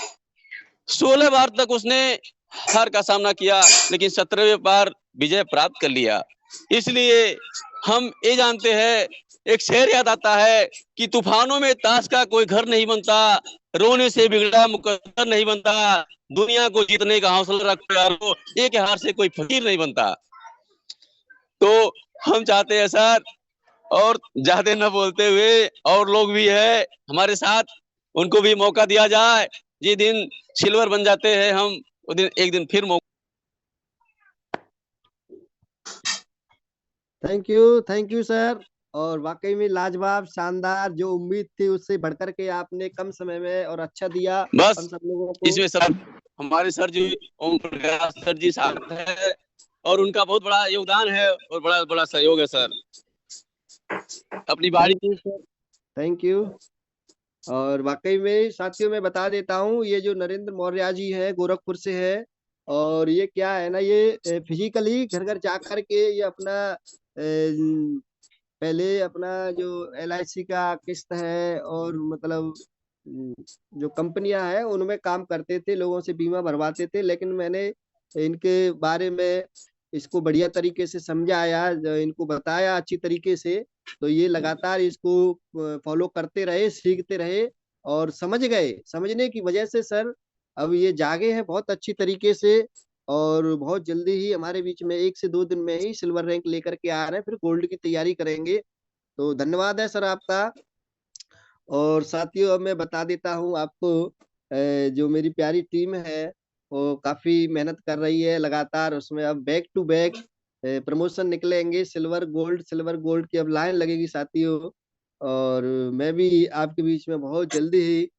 16 बार तक उसने हार का सामना किया, लेकिन 17वें बार विजय प्राप्त कर लिया। इसलिए हम ये जानते हैं, एक शेर याद आता है कि तूफानों में ताश का कोई घर नहीं बनता, रोने से बिगड़ा मुकद्दर नहीं बनता, दुनिया को जीतने का हौसला रखो यारो, एक हार से कोई फकीर नहीं बनता। तो हम चाहते हैं सर, और ज्यादा न बोलते हुए और लोग भी है हमारे साथ, उनको भी मौका दिया जाए। जिस दिन सिल्वर बन जाते हैं हम, उस दिन एक दिन फिर थैंक यू सर। और वाकई में लाजवाब, शानदार, जो उम्मीद थी उससे बढ़कर के आपने कम समय में और अच्छा दिया बस हम सब लोगों को। इसमें सर हमारे सर जी ओम प्रकाश सर जी साथ है, और उनका बहुत बड़ा योगदान है और बड़ा बड़ा सहयोग है सर। अपनी बारी। Thank you. और वाकई में साथियों मैं बता देता हूँ, ये जो नरेंद्र मौर्य जी है गोरखपुर से है, और ये क्या है ना, ये फिजिकली घर घर जाकर के ये अपना पहले अपना जो LIC का किस्त है और मतलब जो कंपनियां हैं उनमें काम करते थे, लोगों से बीमा भरवाते थे। लेकिन मैंने इनके बारे में इसको बढ़िया तरीके से समझाया, इनको बताया अच्छी तरीके से, तो ये लगातार इसको फॉलो करते रहे, सीखते रहे और समझ गए। समझने की वजह से सर अब ये जागे हैं बहुत अच्छी तरीके से, और बहुत जल्दी ही हमारे बीच में 1 से 2 दिन में ही सिल्वर रैंक लेकर के आ रहे हैं, फिर गोल्ड की तैयारी करेंगे। तो धन्यवाद है सर आपका। और साथियों अब मैं बता देता हूँ आपको, जो मेरी प्यारी टीम है वो काफी मेहनत कर रही है लगातार, उसमें अब बैक टू बैक प्रमोशन निकलेंगे, सिल्वर गोल्ड की अब लाइन लगेगी साथियों। और मैं भी आपके बीच में बहुत जल्दी ही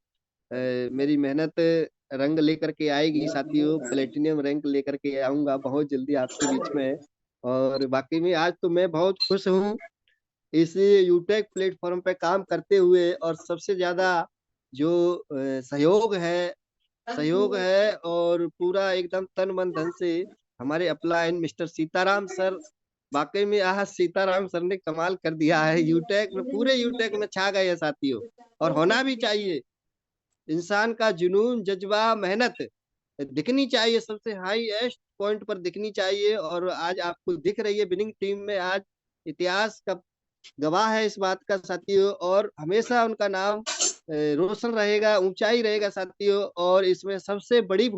मेरी मेहनत रंग लेकर के आएगी साथियों, प्लेटिनियम रैंक लेकर के आऊंगा बहुत जल्दी आपके बीच में। और बाकी में आज तो मैं बहुत खुश हूँ इस यूटेक प्लेटफॉर्म पे काम करते हुए, और सबसे ज्यादा जो सहयोग है और पूरा एकदम तन मन धन से हमारे अपलाइन मिस्टर सीताराम सर। वाकई में आज सीताराम सर ने कमाल कर दिया है, यूटेक में, पूरे यूटेक में छा गए हैं साथियों। और होना भी चाहिए, इंसान का जुनून, जज्बा, मेहनत दिखनी चाहिए, सबसे हाईएस्ट पॉइंट पर दिखनी चाहिए। और आज आपको दिख रही है विनिंग टीम में, आज इतिहास का गवाह है इस बात का साथियों, और हमेशा उनका नाम रोशन रहेगा, ऊंचाई रहेगा साथियों। और इसमें सबसे बड़ी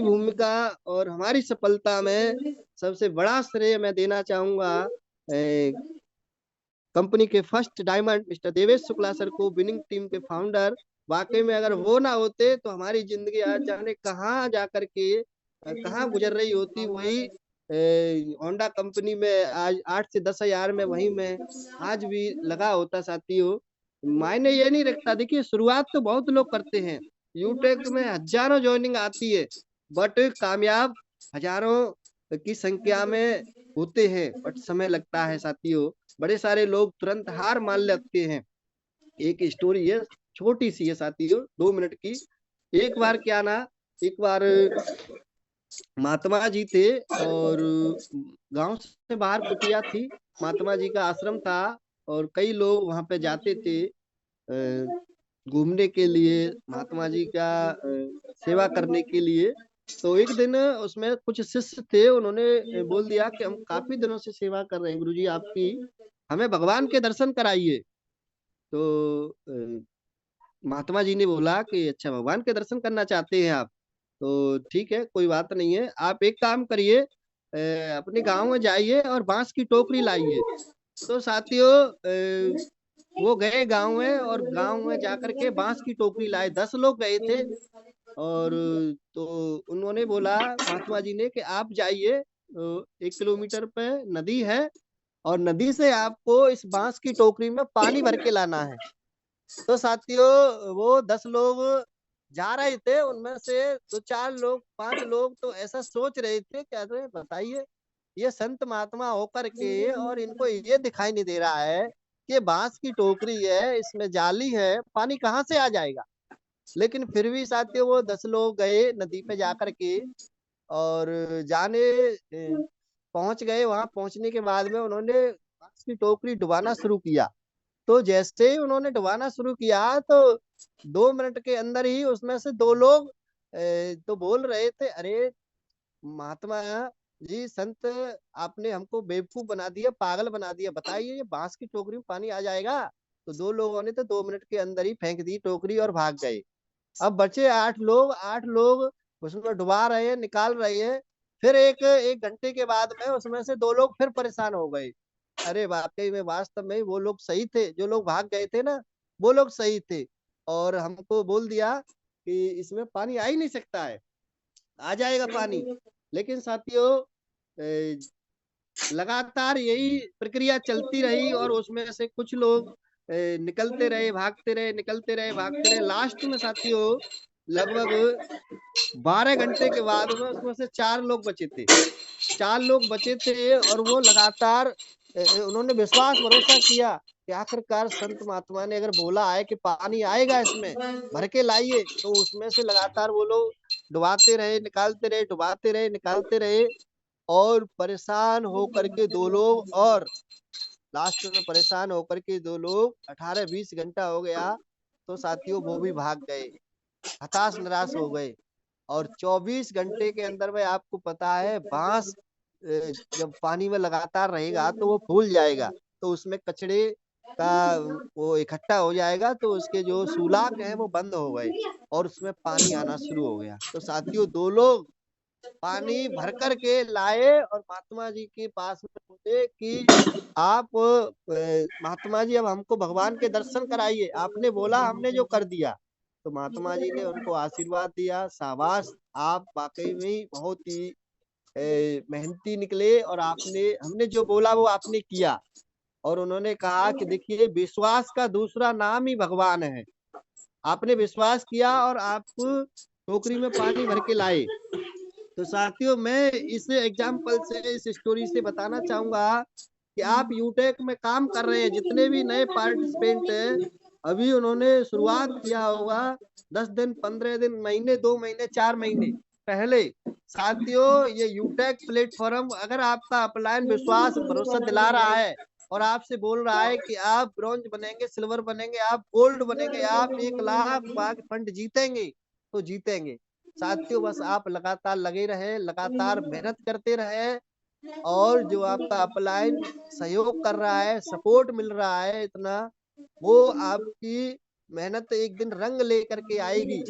भूमिका और हमारी सफलता में सबसे बड़ा श्रेय मैं देना चाहूंगा कंपनी के first diamond mister Devesh Shukla sir को, विनिंग टीम के फाउंडर। वाकई में अगर वो ना होते तो हमारी जिंदगी आज जाने कहाँ जाकर के कहाँ गुजर रही होती। वही होंडा कंपनी में आज 8 से 10 हजार में वही मैं आज भी लगा होता साथियों। मायने ये नहीं रखता, देखिए शुरुआत तो बहुत लोग करते हैं, यूटेक में हजारों ज्वाइनिंग आती है, बट कामयाब हजारों की संख्या में होते हैं, बट समय लगता है साथियों। बड़े सारे लोग तुरंत हार मान लेते हैं। एक स्टोरी है, छोटी सी है साथियों, 2 मिनट की। एक बार महात्मा जी थे और गांव से बाहर कुटिया थी, महात्मा जी का आश्रम था, और कई लोग वहां पे जाते थे घूमने के लिए, महात्मा जी का सेवा करने के लिए। तो एक दिन उसमें कुछ शिष्य थे, उन्होंने बोल दिया कि हम काफी दिनों से सेवा कर रहे हैं गुरुजी आपकी, हमें भगवान के दर्शन कराइए। तो महात्मा जी ने बोला कि अच्छा भगवान के दर्शन करना चाहते हैं आप, तो ठीक है कोई बात नहीं है, आप एक काम करिए, अपने गांव में जाइए और बांस की टोकरी लाइए। तो साथियों वो गए गांव में, और गांव में जाकर के बांस की टोकरी लाए, 10 लोग गए थे। और तो उन्होंने बोला महात्मा जी ने कि आप जाइए, 1 किलोमीटर पे नदी है, और नदी से आपको इस बांस की टोकरी में पानी भर के लाना है। तो साथियों वो 10 लोग जा रहे थे, उनमें से 2-4 लोग 5 लोग तो ऐसा सोच रहे थे, क्या बताइए ये संत महात्मा होकर के और इनको ये दिखाई नहीं दे रहा है कि बांस की टोकरी है, इसमें जाली है, पानी कहाँ से आ जाएगा। लेकिन फिर भी साथियों वो 10 लोग गए नदी पे जाकर के और जाने पहुंच गए। वहां पहुंचने के बाद में उन्होंने बांस की टोकरी डुबाना शुरू किया। तो जैसे ही उन्होंने डुबाना शुरू किया तो 2 मिनट के अंदर ही उसमें से 2 लोग तो बोल रहे थे, अरे महात्मा जी, संत, आपने हमको बेवकूफ बना दिया, पागल बना दिया, बताइए ये बांस की टोकरी में पानी आ जाएगा। तो 2 लोगों ने तो 2 मिनट के अंदर ही फेंक दी टोकरी और भाग गए। अब बचे 8 लोग उसमें डुबा रहे हैं, निकाल रहे हैं। फिर एक घंटे के बाद में उसमें से 2 लोग फिर परेशान हो गए। अरे वाकई में वास्तव में वो लोग सही थे, जो लोग भाग गए थे ना वो लोग सही थे, और हमको बोल दिया कि इसमें पानी आ ही नहीं सकता है, आ जाएगा पानी। लेकिन साथियों लगातार यही प्रक्रिया चलती रही और उसमें से कुछ लोग निकलते रहे, भागते रहे, निकलते रहे, भागते रहे। लास्ट में साथियों लगभग 12 घंटे के बाद में उसमें से 4 लोग बचे थे। 4 लोग बचे थे और वो लगातार उन्होंने विश्वास भरोसा किया कि आखिरकार संत महात्मा ने अगर बोला है कि पानी आएगा इसमें, भर के लाइए, तो उसमें से लगातार वो लोग डुबाते रहे, निकालते रहे, डुबाते रहे, निकालते रहे। और परेशान होकर के 2 लोग, और लास्ट में परेशान होकर के 2 लोग 18-20 घंटा हो गया तो साथियों वो भी भाग गए, हताश निराश हो गए। और 24 घंटे के अंदर में आपको पता है बांस जब पानी में लगातार रहेगा तो वो फूल जाएगा, तो उसमें कचड़े का वो इकट्ठा हो जाएगा, तो उसके जो सुलाक है वो बंद हो गए और उसमें पानी आना शुरू हो गया। तो साथियों 2 लोग पानी भर कर के लाए और महात्मा जी के पास में बोले कि आप महात्मा जी अब हमको भगवान के दर्शन कराइए, आपने बोला हमने जो कर दिया। तो महात्मा जी ने उनको आशीर्वाद दिया, शाबाश, आप वाकई में बहुत ही मेहनती निकले और आपने, हमने जो बोला वो आपने किया। और उन्होंने कहा कि देखिए विश्वास का दूसरा नाम ही भगवान है, आपने विश्वास किया और आप टोकरी में पानी भर के लाए। तो साथियों मैं इस एग्जाम्पल से, इस स्टोरी से बताना चाहूंगा कि आप यूटेक में काम कर रहे हैं, जितने भी नए पार्टिसिपेंट हैं, अभी उन्होंने शुरुआत किया होगा 10 दिन, 15 दिन, महीने, 2 महीने, 4 महीने पहले। साथियों ये यूटेक प्लेटफॉर्म अगर आपका अपलाइन विश्वास भरोसा दिला रहा है और आपसे बोल रहा है कि आप ब्रॉन्ज बनेंगे, सिल्वर बनेंगे, आप गोल्ड बनेंगे, आप 1 लाख फंड जीतेंगे, तो जीतेंगे। साथियों बस आप लगातार लगे रहे, लगातार मेहनत करते रहे, और जो आपका अपलाइन सहयोग कर रहा है, सपोर्ट मिल रहा है इतना, वो आपकी मेहनत एक दिन रंग लेकर के आएगी।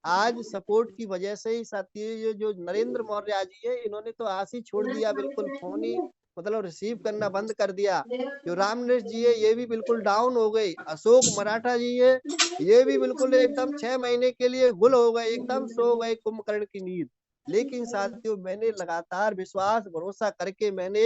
आज सपोर्ट की वजह से ही साथियों ये जो नरेंद्र मौर्य जी है, इन्होंने तो आज ही छोड़ दिया, बिल्कुल फोन ही मतलब रिसीव करना बंद कर दिया। जो रामनेश जी है ये भी बिल्कुल डाउन हो गए। अशोक मराठा जी है ये भी बिल्कुल एकदम 6 महीने के लिए गुल हो गए, एकदम सो गए कुंभकर्ण की नींद। लेकिन साथियों मैंने लगातार विश्वास भरोसा करके मैंने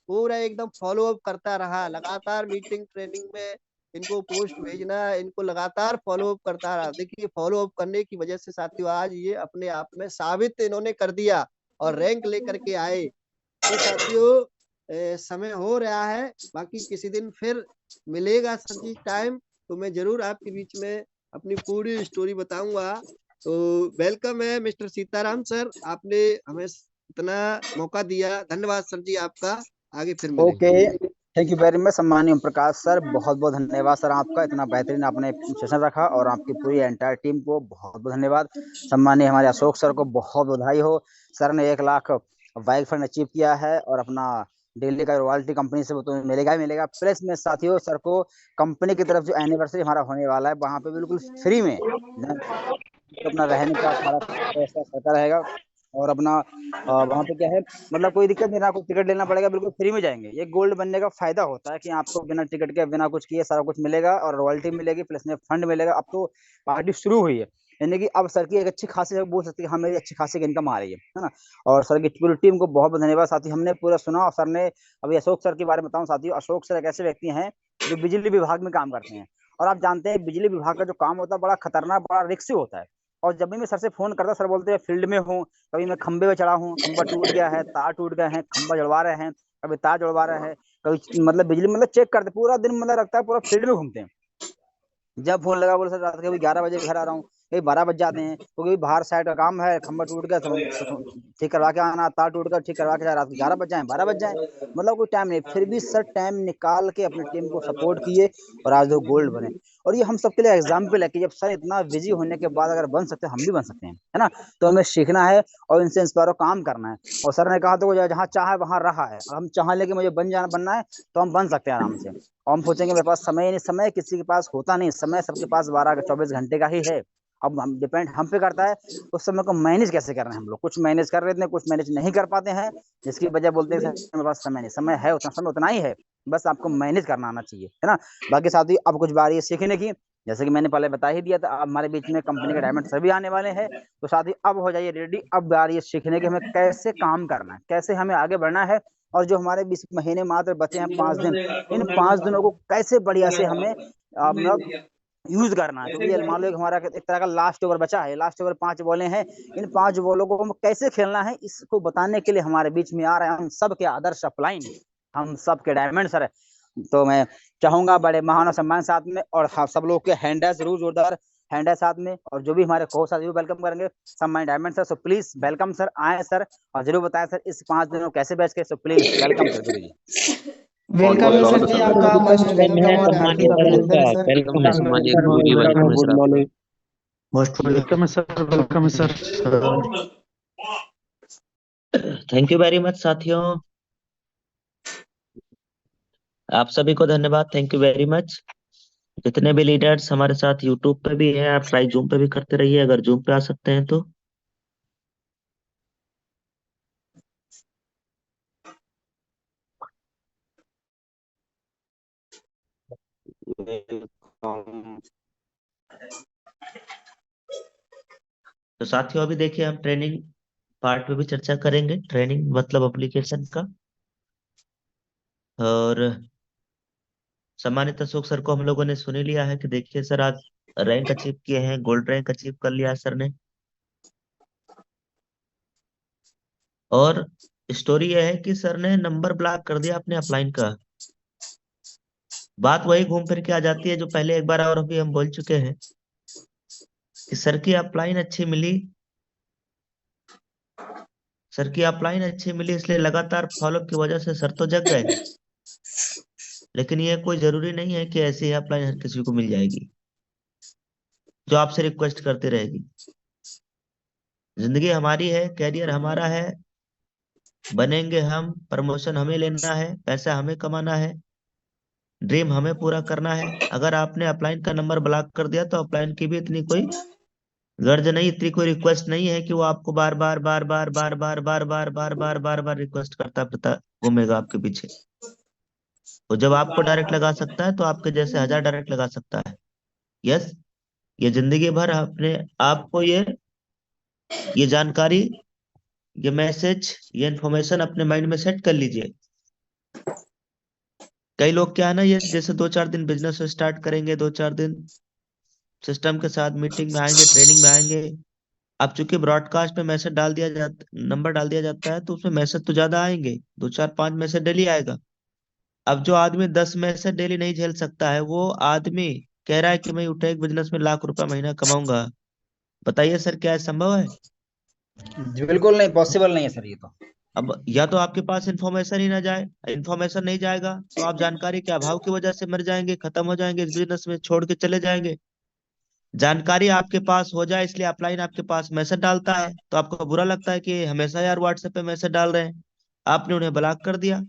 पूरा एकदम फॉलो अप करता रहा, लगातार मीटिंग ट्रेनिंग में इनको पोस्ट भेजना, इनको लगातार फॉलो अप करता रहा। देखिए फॉलो अप करने की वजह से साथियों आज ये अपने आप में साबित इन्होंने कर दिया और रैंक लेकर के आए। तो साथियों समय हो रहा है, बाकी किसी दिन फिर मिलेगा सर जी टाइम, तो मैं जरूर आपके बीच में अपनी पूरी स्टोरी बताऊंगा। तो वेलकम है मिस्टर सीताराम सर, आपने हमें इतना मौका दिया, धन्यवाद सर जी आपका। आगे फिर मिलेंगे। Okay, thank you very much सम्मानीय ओम प्रकाश सर, बहुत बहुत धन्यवाद सर आपका, इतना बेहतरीन आपने सेशन रखा और आपकी पूरी एंटायर टीम को बहुत बहुत धन्यवाद। सम्मानीय हमारे अशोक सर को बहुत बधाई हो, सर ने 1 लाख बाइक फंड अचीव किया है और अपना दिल्ली का रॉयल्टी कंपनी से वो तो मिलेगा ही मिलेगा, प्लस में साथियों सर को कंपनी की तरफ जो एनिवर्सरी हमारा होने वाला है वहाँ पे बिल्कुल फ्री में तो अपना रहने का सारा व्यवस्था करता रहेगा और अपना वहाँ पे क्या है मतलब कोई दिक्कत नहीं, ना कोई टिकट लेना पड़ेगा, बिल्कुल फ्री में जाएंगे। ये गोल्ड बनने का फायदा होता है कि आपको बिना टिकट के बिना कुछ किए सारा कुछ मिलेगा और रॉयल्टी मिलेगी, प्लस में फंड मिलेगा। अब तो पार्टी शुरू हुई है, यानी कि अब सर की एक अच्छी खासी बोल सकते हैं, हाँ मेरी अच्छी खासी इनकम आ रही है ना। और सर की पूरी टीम को बहुत बहुत धन्यवाद। साथी हमने पूरा सुना और सर ने अभी अशोक सर के बारे में बताऊं साथियों, अशोक सर एक ऐसे व्यक्ति हैं जो बिजली विभाग में काम करते हैं और आप जानते हैं बिजली विभाग का जो काम होता है बड़ा खतरनाक, बड़ा रिस्की होता है और जब भी मैं सर से फोन करता, सर बोलते हैं फील्ड में हूँ, कभी मैं खंबे पे चढ़ा हूँ, खंबा टूट गया है, तार टूट गए हैं, खंबा जुड़वा रहे हैं, कभी तार जुड़वा रहे हैं, कभी मतलब बिजली मतलब चेक करते, पूरा दिन मतलब रखता है, पूरा फील्ड में घूमते हैं। जब फोन लगा बोले सर रात के 11 बजे घर आ रहा हूँ, कहीं 12 बज जाते हैं, क्योंकि बाहर साइड का काम है, खंबा टूट गया ठीक करवा के आना, तार टूट गया ठीक करवा के, रात के 11 बज जाए 12 बज जाए, मतलब कोई टाइम नहीं, फिर भी सर टाइम निकाल के अपनी टीम को सपोर्ट किए और आज वो गोल्ड बने। और ये हम सबके लिए एग्जाम्पल है कि जब सर इतना बिजी होने के बाद अगर बन सकते हैं, हम भी बन सकते हैं, है ना। तो हमें सीखना है और इनसे इंस्पायर काम करना है। और सर ने कहा तो जहाँ चाहे वहां रहा है, हम चाह लेके मुझे बनना है तो हम बन सकते हैं आराम से। और हम सोचेंगे मेरे पास समय नहीं, समय किसी के पास होता नहीं, समय सबके पास 12-24 घंटे का ही है। अब हम डिपेंड हम पे करता है उस समय को मैनेज कैसे करना है। हम लोग कुछ मैनेज कर लेते हैं, कुछ मैनेज नहीं कर पाते हैं, जिसकी वजह बोलते हैं मेरे पास समय नहीं। समय है, उतना समय उतना ही है, बस आपको मैनेज करना आना चाहिए, है ना। बाकी साथी अब कुछ बारी है सीखने की, जैसे कि मैंने पहले बता ही दिया था, अब हमारे बीच में कंपनी के डायमंड सर भी आने वाले हैं, तो साथी अब हो जाइए रेडी। अब बारी है सीखने की, हमें कैसे काम करना है, कैसे हमें आगे बढ़ना है। और जो हमारे 20 महीने मात्र बचे हैं 5 दिन, इन 5 दिनों को कैसे बढ़िया से हमें मतलब यूज करना है। क्योंकि ये मान लो हमारा एक तरह का लास्ट ओवर बचा है, लास्ट ओवर 5 बॉलें हैं, इन 5 बॉलों को हम कैसे खेलना है इसको बताने के लिए हमारे बीच में आ रहे हैं हम सबके आदर्श अपलाइन, हम सबके डायमंड सर। तो मैं चाहूंगा बड़े महान और सम्मान साथ में, और सब लोग के हैंड है जरूर जोरदार हैंड है साथ में, और जो भी हमारे कोच साथी वेलकम करेंगे सम्मान diamond sir. So please welcome sir, आए सर और जरूर बताएं सर इस 5 दिनों कैसे बैच के। सो please welcome sir Guru ji. Welcome है सर जी, आपका मंच पे वेलकम और हार्दिक अभिनंदन है सर। वेलकम है सम्मानीय गुरु जी, वेलकम है सर। मोस्ट वेलकम है सर, वेलकम है sir. Thank you very much साथियों, आप सभी को धन्यवाद, थैंक यू वेरी मच। जितने भी लीडर्स हमारे साथ यूट्यूब पे भी हैं, आप ट्राई जूम पे भी करते रहिए, अगर जूम पे आ सकते हैं तो। तो साथियों अभी देखिए हम ट्रेनिंग पार्ट पे भी चर्चा करेंगे, ट्रेनिंग मतलब एप्लीकेशन का। और सम्मानित अशोक सर को हम लोगों ने सुन ही लिया है कि देखिए सर आज रैंक अचीव किए हैं, गोल्ड रैंक अचीव कर लिया है सर ने। और स्टोरी यह है कि सर ने नंबर ब्लॉक कर दिया अपने अपलाइन का। बात वही घूम फिर के आ जाती है जो पहले एक बार और अभी हम बोल चुके हैं कि सर की अपलाइन अच्छी मिली, सर की अपलाइन अच्छी मिली इसलिए लगातार फॉलोअप की वजह से सर तो जग गए। लेकिन ये कोई जरूरी नहीं है कि ऐसी अपलाइन हर किसी को मिल जाएगी जो आपसे रिक्वेस्ट करती रहेगी। जिंदगी हमारी है, कैरियर हमारा है, बनेंगे हम, प्रमोशन हमें लेना है, पैसा हमें कमाना है, ड्रीम हमें पूरा करना है। अगर आपने अपलाइन का नंबर ब्लॉक कर दिया तो अपलाइन की भी इतनी कोई गर्ज नहीं, इतनी कोई रिक्वेस्ट नहीं है कि वो आपको बार बार बार बार बार बार बार बार बार बार बार बार रिक्वेस्ट करता फिरता घूमेगा आपके पीछे। वो जब आपको डायरेक्ट लगा सकता है तो आपके जैसे 1000 डायरेक्ट लगा सकता है। यस, ये जिंदगी भर अपने आपको ये जानकारी, ये मैसेज, ये इन्फॉर्मेशन अपने माइंड में सेट कर लीजिए। कई लोग क्या है ना, ये जैसे 2-4 दिन बिजनेस स्टार्ट करेंगे, 2-4 दिन सिस्टम के साथ मीटिंग में आएंगे, ट्रेनिंग में आएंगे। अब चूंकि ब्रॉडकास्ट में मैसेज डाल दिया जाता, नंबर डाल दिया जाता है तो उसमें मैसेज तो ज्यादा आएंगे, 2-4-5 मैसेज डेली आएगा। अब जो आदमी 10 मैसेज डेली नहीं झेल सकता है, वो आदमी कह रहा है कि मैं यूटेक बिजनेस में लाख रुपया महीना कमाऊंगा। बताइए सर क्या संभव है? बिल्कुल नहीं, पॉसिबल नहीं है सर ये तो। अब या तो आपके पास इन्फॉर्मेशन ही ना जाए, इन्फॉर्मेशन नहीं जाएगा तो आप जानकारी के अभाव की वजह से मर जाएंगे, खत्म हो जाएंगे, इस बिजनेस में छोड़ के चले जाएंगे। जानकारी आपके पास हो जाए इसलिए अपलाइन आपके पास मैसेज डालता है तो आपको बुरा लगता है कि हमेशा यार व्हाट्सएप पे मैसेज डाल रहे हैं। आपने उन्हें ब्लॉक कर दिया।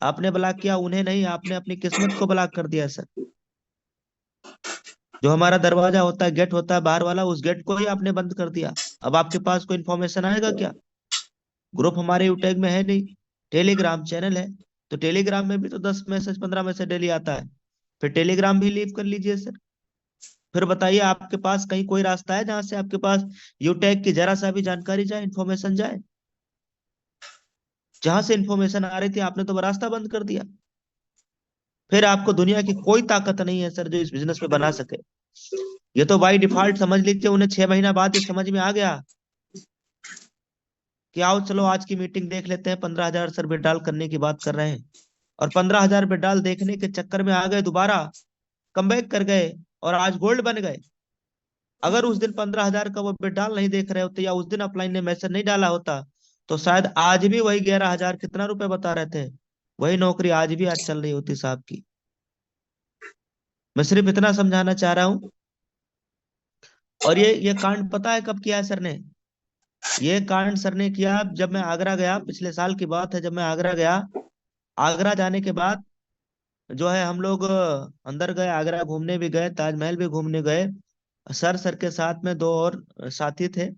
आपने ब्लॉक किया उन्हें नहीं, आपने अपनी किस्मत को ब्लॉक कर दिया सर। जो हमारा दरवाजा होता है, गेट होता है बाहर वाला, उस गेट को ही आपने बंद कर दिया। अब आपके पास कोई इन्फॉर्मेशन आएगा क्या? ग्रुप हमारे यूटेक में है नहीं, टेलीग्राम चैनल है, तो टेलीग्राम में भी तो 10 मैसेज 15 मैसेज डेली आता है। फिर टेलीग्राम भी लीव कर लीजिए सर। फिर बताइए आपके पास कहीं कोई रास्ता है जहां से आपके पास यूटेक की जरा सा भी जानकारी जाए, इन्फॉर्मेशन जाए? जहां से इन्फॉर्मेशन आ रही थी आपने तो रास्ता बंद कर दिया। फिर आपको दुनिया की कोई ताकत नहीं है सर जो इस बिजनेस में बना सके। ये तो बाई डिफॉल्ट समझ लीजिए, उन्हें 6 महीना बाद ये समझ में आ गया कि आओ चलो आज की मीटिंग देख लेते हैं, 15,000 सर विड्रॉल करने की बात कर रहे हैं, और 15,000 विड्रॉल देखने के चक्कर में आ गए, दोबारा कमबैक कर गए और आज गोल्ड बन गए। अगर उस दिन 15,000 का वो विड्रॉल नहीं देख रहे होते, या उस दिन अपलाइन ने मैसेज नहीं डाला होता, तो शायद आज भी वही 11,000 कितना रुपए बता रहे थे, वही नौकरी आज भी आज चल रही होती साहब की। मैं सिर्फ इतना समझाना चाह रहा हूं। और ये कांड पता है कब किया है सर ने? ये कांड सर ने किया जब मैं आगरा गया, पिछले साल की बात है, जब मैं आगरा गया। आगरा जाने के बाद जो है हम लोग अंदर गए, आगरा घूमने भी गए, ताजमहल भी घूमने गए। सर के साथ में 2 और साथी थे।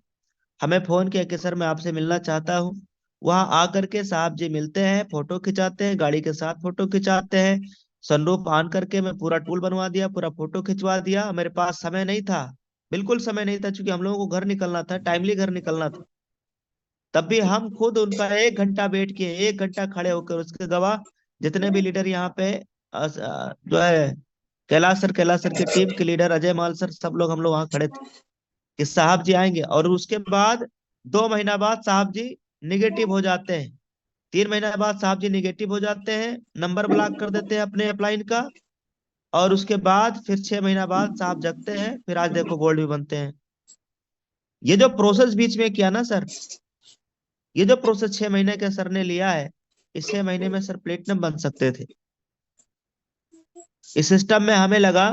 हमें फोन किया कि सर मैं आपसे मिलना चाहता हूँ। वहां आकर के साहब जी मिलते हैं, फोटो खिंचाते हैं, गाड़ी के साथ फोटो खिंचाते हैं। सनरूफ ऑन करके मैं पूरा टूल बनवा दिया, पूरा फोटो खिंचवा दिया। मेरे पास समय नहीं था, बिल्कुल समय नहीं था, क्योंकि हम लोगों को घर निकलना था, टाइमली घर निकलना था। तब भी हम खुद उनका 1 घंटा वेट किए, 1 घंटा खड़े होकर। उसके गवाह जितने भी लीडर यहाँ पे जो है कैलाश सर की टीम के लीडर अजय माल सर, सब लोग हम लोग वहां खड़े थे कि साहब जी आएंगे। और उसके बाद 2 महीना बाद साहब जी निगेटिव हो जाते हैं, 3 महीना बाद साहब जी निगेटिव हो जाते हैं, नंबर ब्लॉक कर देते हैं अपने अपलाइन का। और उसके बाद फिर 6 महीना बाद साहब जगते हैं, फिर आज देखो गोल्ड भी बनते हैं। ये जो प्रोसेस बीच में किया ना सर, ये जो प्रोसेस 6 महीने के सर ने लिया है, इस 6 महीने में सर प्लेटिनम बन सकते थे। इस सिस्टम में हमें लगा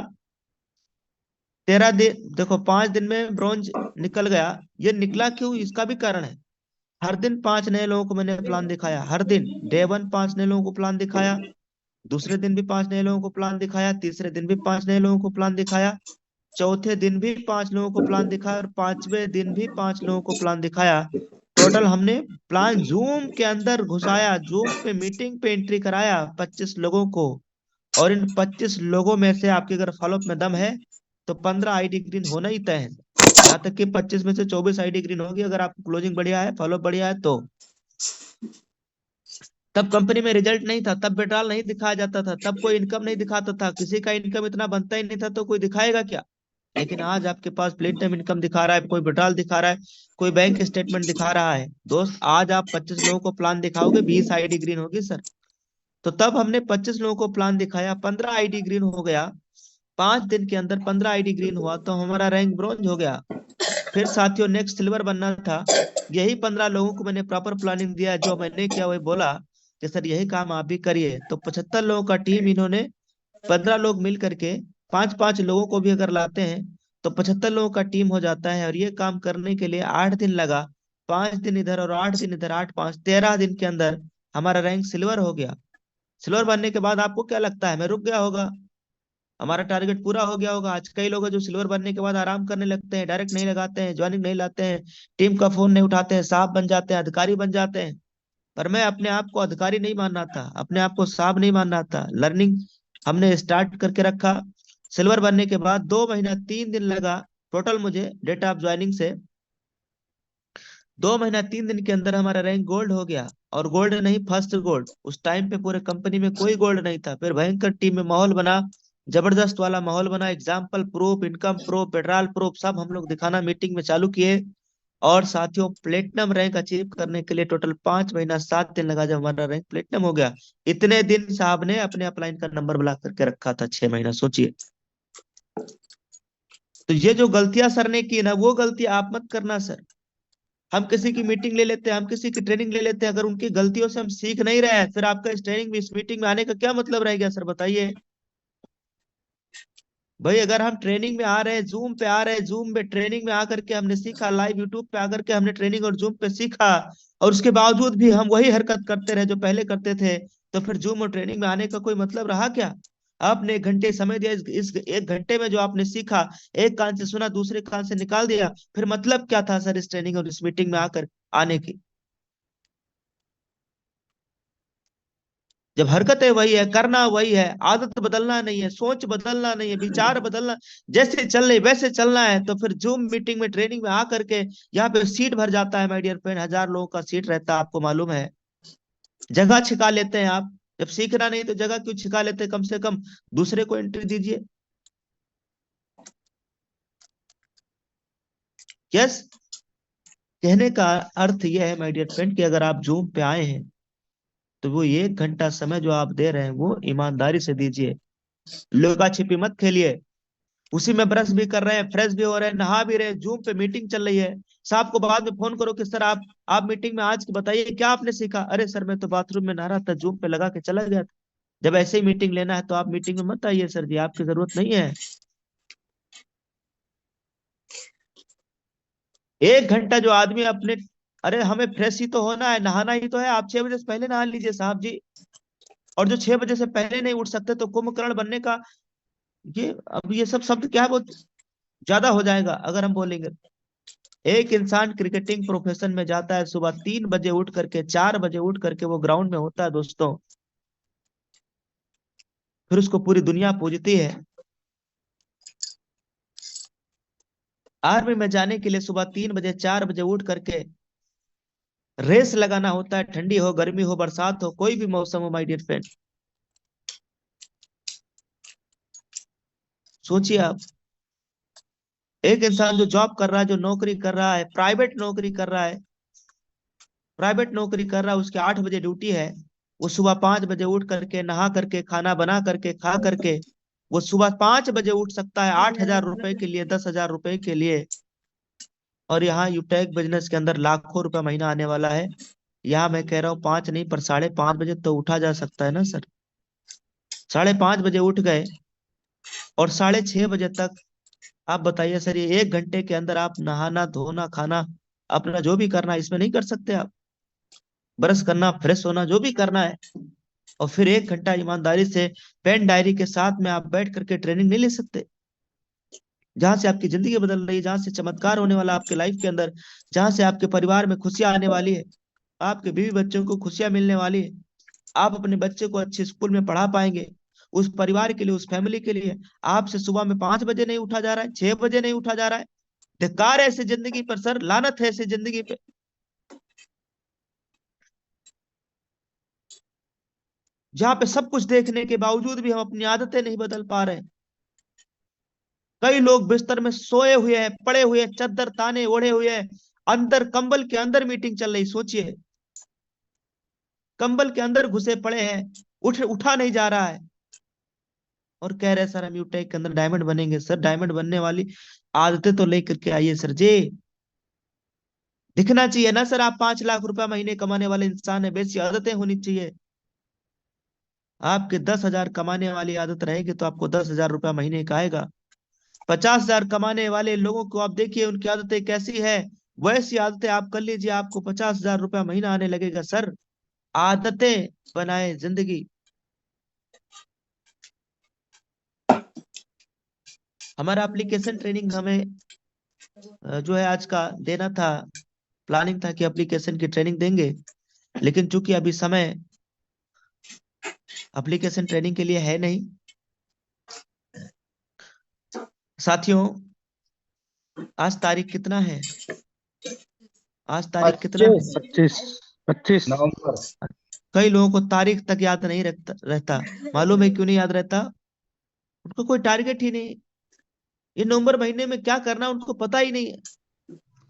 13 दिन, देखो 5 दिन में ब्रॉन्ज निकल गया। ये निकला क्यों, इसका भी कारण है। हर दिन 5 नए लोगों को मैंने प्लान दिखाया, हर दिन डे 1 5 नए लोगों को प्लान दिखाया, दूसरे दिन भी 5 नए लोगों को प्लान दिखाया, तीसरे दिन भी 5 नए लोगों को प्लान दिखाया, चौथे दिन भी 5 लोगों को प्लान दिखाया, और 5वें दिन भी 5 लोगों को प्लान दिखाया। टोटल हमने प्लान जूम के अंदर घुसाया, जूम पे मीटिंग पे एंट्री कराया 25 लोगों को। और इन 25 लोगों में से आपके अगर फॉलोअप में दम है तो 15 आईडी ग्रीन होना ही तय है। यहाँ तक कि 25 में से 24 आईडी ग्रीन होगी अगर आपको क्लोजिंग बढ़िया है, फॉलोअप बढ़िया है तो। तब कंपनी में रिजल्ट नहीं था, तब विड्रॉल नहीं दिखाया जाता था, तब कोई इनकम नहीं दिखाता था, किसी का इनकम इतना बनता ही नहीं था, तो कोई दिखाएगा क्या? लेकिन आज आपके पास प्लेटिनम इनकम दिखा रहा है, कोई विड्रॉल दिखा रहा है, कोई बैंक स्टेटमेंट दिखा रहा है। दोस्त आज आप 25 लोगों को प्लान दिखाओगे, 20 आईडी ग्रीन होगी सर। तो तब हमने 25 लोगों को प्लान दिखाया, 15 आईडी ग्रीन हो गया। 5 दिन के अंदर 15 आईडी ग्रीन हुआ तो हमारा रैंक ब्रॉन्ज हो गया। फिर साथियों नेक्स्ट सिल्वर बनना था। यही 15 लोगों को मैंने प्रॉपर प्लानिंग दिया, जो मैंने किया वही बोला कि सर यही काम आप भी करिए। तो 75 लोगों का टीम इन्होंने 15 लोग मिल करके 5-5 लोगों को भी अगर लाते हैं तो 75 लोगों का टीम हो जाता है। और ये काम करने के लिए 8 दिन लगा, 5 दिन इधर और 8 दिन इधर, 8 5 13 दिन के अंदर हमारा रैंक सिल्वर हो गया। सिल्वर बनने के बाद आपको क्या लगता है, मैं रुक गया होगा? हमारा टारगेट पूरा हो गया होगा? आज कई लोग हैं जो सिल्वर बनने के बाद आराम करने लगते हैं, डायरेक्ट नहीं लगाते हैं, ज्वाइनिंग नहीं लाते हैं, टीम का फोन नहीं उठाते हैं, साहब बन जाते हैं, अधिकारी बन जाते हैं। पर मैं अपने आप को अधिकारी नहीं मानना था, अपने आप को साहब नहीं मानना था। लर्निंग हमने स्टार्ट करके रखा। सिल्वर बनने के बाद 2 महीना 3 दिन लगा टोटल मुझे डेट ऑफ ज्वाइनिंग से। 2 महीना 3 दिन के अंदर हमारा रैंक गोल्ड हो गया। और गोल्ड नहीं, फर्स्ट गोल्ड। उस टाइम पे पूरे कंपनी में कोई गोल्ड नहीं था। फिर भयंकर टीम में माहौल बना, जबरदस्त वाला माहौल बना। Example proof, income proof, petrol proof सब हम लोग दिखाना मीटिंग में चालू किए। और साथियों प्लेटिनम रैंक अचीव करने के लिए टोटल 5 महीना 7 दिन लगा, जब हमारा रैंक प्लेटिनम हो गया। इतने दिन साहब ने अपने अपलाइन का नंबर ब्लॉक करके रखा था, 6 महीना, सोचिए। तो ये जो गलतियां सर ने की ना, वो गलती आप मत करना सर। हम किसी की मीटिंग ले लेते हैं, हम किसी की ट्रेनिंग ले लेते हैं, अगर उनकी गलतियों से हम सीख नहीं रहे हैं, फिर आपका इस ट्रेनिंग में, इस मीटिंग में आने का क्या मतलब रह गया सर, बताइए भाई। अगर हम ट्रेनिंग में आ रहे हैं, जूम पे आ रहे हैं, जूम में ट्रेनिंग में आकर के हमने सीखा, लाइव यूट्यूब पे आकर के हमने ट्रेनिंग और जूम पे सीखा, और उसके बावजूद भी हम वही हरकत करते रहे जो पहले करते थे, तो फिर जूम और ट्रेनिंग में आने का कोई मतलब रहा क्या? आपने 1 घंटे समय दिया, इस 1 घंटे में जो आपने सीखा, एक कान से सुना दूसरे कान से निकाल दिया, फिर मतलब क्या था सर इस ट्रेनिंग और इस मीटिंग में आकर आने की? जब हरकतें वही है, करना वही है, आदत बदलना नहीं है, सोच बदलना नहीं है, विचार बदलना, जैसे चल रहे वैसे चलना है, तो फिर जूम मीटिंग में ट्रेनिंग में आकर के यहाँ पे सीट भर जाता है माय डियर फ्रेंड, 1000 लोगों का सीट रहता है, आपको मालूम है। जगह छिका लेते हैं आप। जब सीखना नहीं तो जगह क्यों छिका लेते हैं? कम से कम दूसरे को एंट्री दीजिए। यस, कहने का अर्थ यह है माय डियर फ्रेंड कि अगर आप जूम पे आए हैं तो वो 1 घंटा समय जो आप दे रहे हैं वो ईमानदारी से दीजिए। लुका छिपी मत खेलिए। उसी में ब्रश भी कर रहे हैं, फ्रेश भी हो रहे हैं, नहा भी रहे हैं, जूम पे मीटिंग चल रही है। साहब को बाद में फोन करो कि सर आप मीटिंग में आज बताइए क्या आपने सीखा। अरे सर मैं तो बाथरूम में नहा रहा था, जूम पे लगा के चला गया था। जब ऐसे ही मीटिंग लेना है तो आप मीटिंग में मत आइए सर जी, आपकी जरूरत नहीं है। 1 घंटा जो आदमी अपने, अरे हमें फ्रेश ही तो होना है, नहाना ही तो है। आप 6 बजे से पहले नहा लीजिए साहब जी। और जो 6 बजे से पहले नहीं उठ सकते तो कुंभकर्ण बनने का ये, अब ये सब शब्द क्या है, बहुत ज्यादा हो जाएगा अगर हम बोलेंगे। एक इंसान क्रिकेटिंग प्रोफेशन में जाता है, सुबह 3 बजे उठ करके, 4 बजे उठ करके वो ग्राउंड में होता है दोस्तों। फिर उसको पूरी दुनिया पूजती है। आर्मी में जाने के लिए सुबह 3 बजे 4 बजे उठ करके रेस लगाना होता है, ठंडी हो गर्मी हो बरसात हो कोई भी मौसम हो माय डियर फ्रेंड। सोचिए आप, एक इंसान जो जॉब कर रहा है, जो नौकरी कर रहा है, प्राइवेट नौकरी कर रहा है, उसके 8 बजे ड्यूटी है। वो सुबह 5 बजे उठ करके, नहा करके, खाना बना करके, खा करके वो सुबह 5 बजे उठ सकता है 8,000 रुपए के लिए, 10,000 रुपए के लिए। और यहाँ यूटेक बिजनेस के अंदर लाखों रुपए महीना आने वाला है। यहाँ मैं कह रहा हूँ 5 नहीं पर 5:30 बजे तो उठा जा सकता है ना सर। 5:30 बजे उठ गए और 6:30 बजे तक आप बताइए सर, ये 1 घंटे के अंदर आप नहाना धोना खाना अपना जो भी करना है इसमें नहीं कर सकते आप? ब्रश करना, फ्रेश होना, जो भी करना है। और फिर 1 घंटा ईमानदारी से पेन डायरी के साथ में आप बैठ करके ट्रेनिंग नहीं ले सकते? जहां से आपकी जिंदगी बदल रही है, जहां से चमत्कार होने वाला आपके लाइफ के अंदर, जहां से आपके परिवार में खुशियां आने वाली है, आपके बीवी बच्चों को खुशियां मिलने वाली है, आप अपने बच्चे को अच्छे स्कूल में पढ़ा पाएंगे। उस परिवार के लिए, उस फैमिली के लिए आपसे सुबह में 5 बजे नहीं उठा जा रहा है, 6 बजे नहीं उठा जा रहा है। धिक्कार है ऐसी जिंदगी पर सर, लानत है ऐसी जिंदगी पे। जहां पे सब कुछ देखने के बावजूद भी हम अपनी आदतें नहीं बदल पा रहे। कई लोग बिस्तर में सोए हुए हैं, पड़े हुए हैं, चद्दर ताने ओढ़े हुए हैं, अंदर कंबल के अंदर मीटिंग चल रही। सोचिए, कंबल के अंदर घुसे पड़े हैं, उठा नहीं जा रहा है और कह रहे सर हम यूटेक के अंदर डायमंड बनेंगे। सर डायमंड बनने वाली आदतें तो लेकर के आइए सर जी। दिखना चाहिए ना सर, आप 5 लाख रुपए महीने कमाने वाले इंसान है, वैसी आदतें होनी चाहिए। आपके 10,000 कमाने वाली आदत रहेगी तो आपको 10,000 रुपया महीने का आएगा। 50,000 कमाने वाले लोगों को आप देखिए, उनकी आदतें कैसी है, वैसी आदतें आप कर लीजिए, आपको 50,000 रुपया महीना आने लगेगा सर। आदतें बनाए जिंदगी। हमारा एप्लीकेशन ट्रेनिंग हमें जो है आज का देना था, प्लानिंग था कि एप्लीकेशन की ट्रेनिंग देंगे, लेकिन चूंकि अभी समय एप्लीकेशन ट्रेनिंग के लिए है नहीं। साथियों, आज तारीख कितना है? आज तारीख कितना है? 25 नवंबर। कई लोगों को तारीख तक याद नहीं रहता। मालूम है क्यों नहीं याद रहता? उनको कोई टारगेट ही नहीं। ये नवंबर महीने में क्या करना उनको पता ही नहीं है।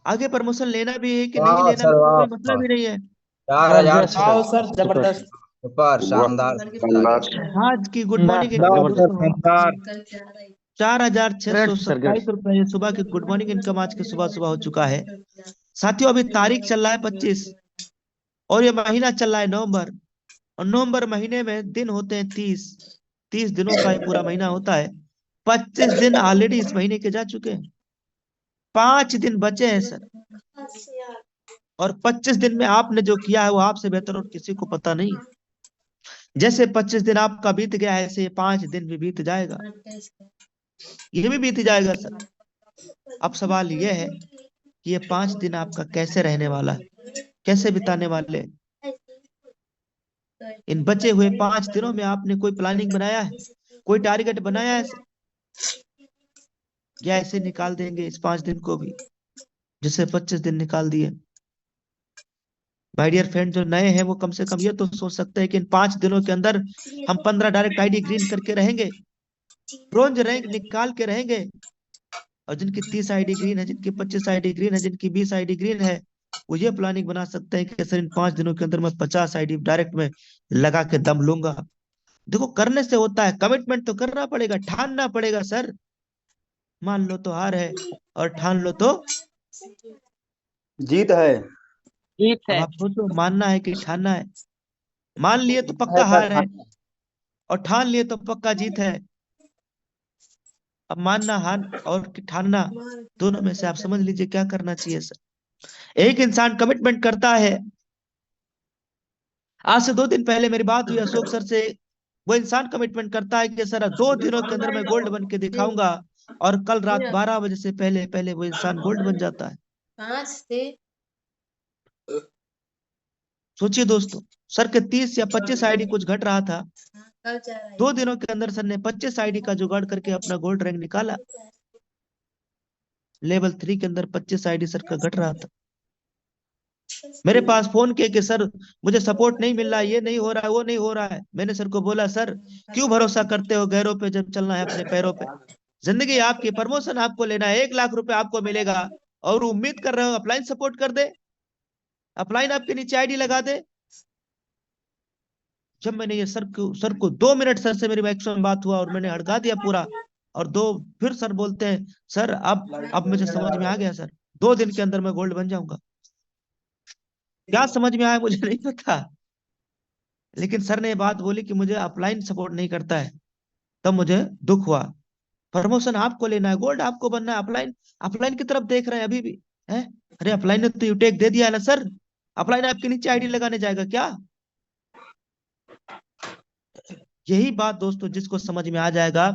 आगे प्रमोशन लेना भी है कि नहीं लेना, सर कोई वाह, मतलब ही नहीं है। 4,000 आओ सर, जबरदस्त, सुपर शानदार। आज की गुड मॉर्निंग जबरदस्त। 4,627 रुपए सुबह की गुड मॉर्निंग इनकम आज के सुबह सुबह हो चुका है। साथियों, अभी तारीख चल रहा है 25 और ये महीना चल रहा है नवंबर, और नवंबर महीने में दिन होते हैं 30 दिनों का ये पूरा महीना होता है। 25 दिन ऑलरेडी इस महीने के जा चुके हैं, 5 दिन बचे हैं सर। और 25 दिन में आपने जो किया है वो आपसे बेहतर और किसी को पता नहीं। जैसे 25 दिन आपका बीत गया है, ऐसे 5 दिन भी बीत जाएगा, ये भी बीत जाएगा सर। अब सवाल ये है कि ये 5 दिन आपका कैसे रहने वाला है, कैसे बिताने वाले हैं? इन बचे हुए 5 दिनों में आपने कोई प्लानिंग बनाया है, कोई टारगेट बनाया है सर? या ऐसे निकाल देंगे इस 5 दिन को भी, जिसे 25 दिन निकाल दिए? माय डियर फ्रेंड, जो नए हैं वो कम से कम ये तो सोच सकते हैं कि इन 5 दिनों के अंदर हम 15 डायरेक्ट आईडी ग्रीन करके रहेंगे, ब्रोंज रैंक निकाल के रहेंगे, और जिनकी 30 आईडी ग्रीन है, जिनकी 25 आईडी ग्रीन है, जिनकी 20 आईडी ग्रीन है, वो ये प्लानिंग बना सकते हैं कि सर इन 5 दिनों के अंदर मैं 50 आईडी डायरेक्ट में लगा के दम लूंगा। देखो करने से होता है, कमिटमेंट तो करना पड़ेगा, ठानना पड़ेगा सर। मान लो तो हार है और ठान लो तो जीत है। जीत अब है। आप सोचो, मानना है कि ठानना है। मान लिए तो पक्का है हार है, सर। और ठान लिए तो पक्का जीत है। अब मानना हार और कि ठानना, दोनों में से आप समझ लीजिए क्या करना चाहिए सर। एक इंसान कमिटमेंट करता है। आज से 2 दिन पहले मेरी बात हुई अशोक सर से। वो इंसान कमिटमेंट करता है कि सर 2 दिनों के अंदर मैं गोल्ड बन के दिखाऊंगा, और कल रात 12 बजे से पहले पहले वो इंसान गोल्ड बन जाता है। सोचिए दोस्तों, सर के 30 या 25 आईडी कुछ घट रहा था, 2 दिनों के अंदर सर ने 25 आईडी का जुगाड़ करके अपना गोल्ड रैंक निकाला। लेवल 3 के अंदर 25 आईडी सर का घट रहा था। मेरे पास फोन किए कि सर मुझे सपोर्ट नहीं मिल रहा है, ये नहीं हो रहा है, वो नहीं हो रहा है। मैंने सर को बोला, सर क्यों भरोसा करते हो गैरों पे जब चलना है अपने पैरों पे। जिंदगी आपकी, प्रमोशन आपको लेना है, 1 लाख रुपए आपको मिलेगा, और उम्मीद कर रहे हो अपलाइन सपोर्ट कर दे, अपलाइन आपके नीचे आईडी लगा दे। जब मैंने ये सर को 2 मिनट सर से मेरी मैक्सिमम बात हुआ और मैंने हड़का दिया पूरा, और फिर सर बोलते हैं, सर अब मुझे समझ में आ गया सर, 2 दिन के अंदर मैं गोल्ड बन जाऊंगा। क्या समझ में आया मुझे नहीं पता, लेकिन सर ने ये बात बोली कि मुझे अपलाइन सपोर्ट नहीं करता है। तब मुझे दुख हुआ। प्रमोशन आपको लेना है, गोल्ड आपको बनना है, अपलाइन अपलाइन की तरफ देख रहे हैं अभी भी है। अरे अपलाइन ने तो यूटेक दे दिया है ना सर, अपलाइन आपके नीचे आईडी लगाने जाएगा क्या? यही बात दोस्तों, जिसको समझ में आ जाएगा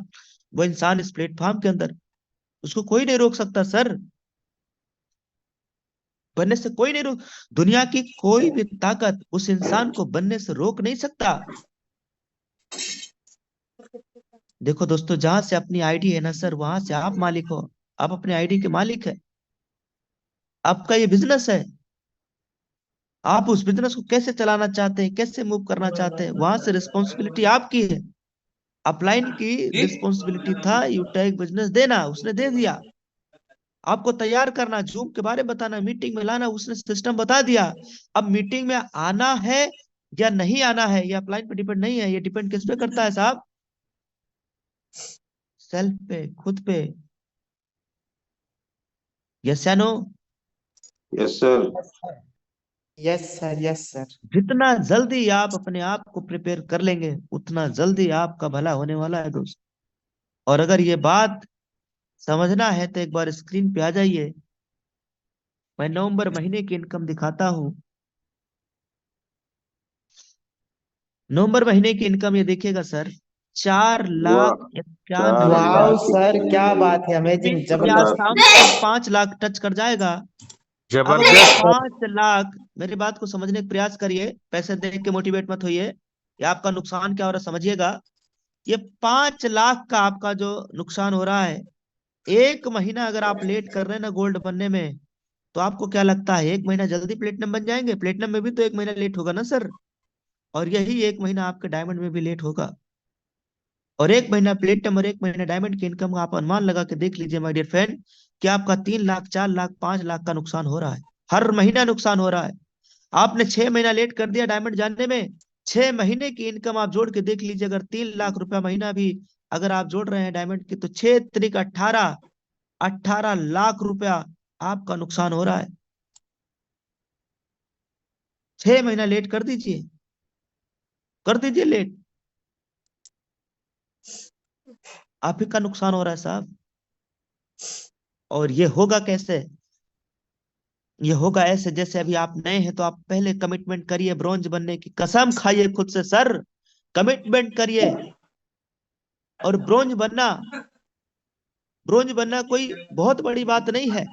वो इंसान इस प्लेटफॉर्म के अंदर, उसको कोई नहीं रोक सकता सर, बनने से कोई नहीं रोक। दुनिया की कोई भी ताकत उस इंसान को बनने से रोक नहीं सकता। देखो दोस्तों, जहां से अपनी आईडी है ना सर, वहां से आप मालिक हो, आप अपने आईडी के मालिक है। आपका ये बिजनेस है, आप उस बिजनेस को कैसे चलाना चाहते हैं, कैसे मूव करना चाहते हैं, वहां से रिस्पॉन्सिबिलिटी आपकी है। अपलाइन की रिस्पॉन्सिबिलिटी था यूटेक बिजनेस देना, उसने दे दिया। आपको तैयार करना, जूम के बारे में बताना, मीटिंग में लाना, उसने सिस्टम बता दिया। अब मीटिंग में आना है या नहीं आना है, ये अपलाइन पे डिपेंड नहीं है, ये डिपेंड किस पे करता है साहब? सेल्फ पे, खुद पे। यस या no? Yes sir. Yes sir, yes sir. जितना जल्दी आप अपने आप को प्रिपेयर कर लेंगे, उतना जल्दी आपका भला होने वाला है दोस्त। और अगर ये बात समझना है तो एक बार स्क्रीन पे आ जाइए। मैं नवंबर महीने की इनकम दिखाता हूं। नवंबर महीने की इनकम ये देखिएगा सर, 4,91,000। वाओ सर, क्या बात है, अमेजिंग, ये आज जबरदस्त। शाम तक 5 लाख टच कर जाएगा। अब अगर जबरदस्त। 5 लाख, मेरी बात को समझने का प्रयास करिए, पैसे देख के मोटिवेट मत होइए, ये आपका नुकसान क्या हो रहा है समझिएगा। ये 5 लाख का आपका जो नुकसान हो रहा है, 1 महीना अगर आप लेट कर रहे हैं ना गोल्ड बनने में, तो आपको क्या लगता है 1 महीना जल्दी प्लेटिनम बन जाएंगे? प्लेटिनम में भी तो 1 महीना लेट होगा ना सर, और यही 1 महीना आपके डायमंड में भी लेट होगा। और 1 महीना प्लेटिनम और 1 महीना डायमंड की इनकम का आप अनुमान लगा के देख लीजिए माय डियर फ्रेंड, कि आपका 3 लाख, 4 लाख, 5 लाख का नुकसान हो रहा है, हर महीना नुकसान हो रहा है। आपने 6 महीना लेट कर दिया डायमंड जानने में, 6 महीने की इनकम आप जोड़ के देख लीजिए, अगर 3 लाख रुपया महीना भी अगर आप जोड़ रहे हैं डायमंड की, तो 6 त्रिक 18 लाख रुपया आपका नुकसान हो रहा है। 6 महीना लेट कर दीजिए, कर दीजिए लेट, आप ही का नुकसान हो रहा है साहब। और ये होगा कैसे? ये होगा ऐसे, जैसे अभी आप नए हैं तो आप पहले कमिटमेंट करिए, ब्रॉन्ज बनने की कसम खाइए खुद से, सर कमिटमेंट करिए। और ब्रॉन्ज बनना कोई बहुत बड़ी बात नहीं है,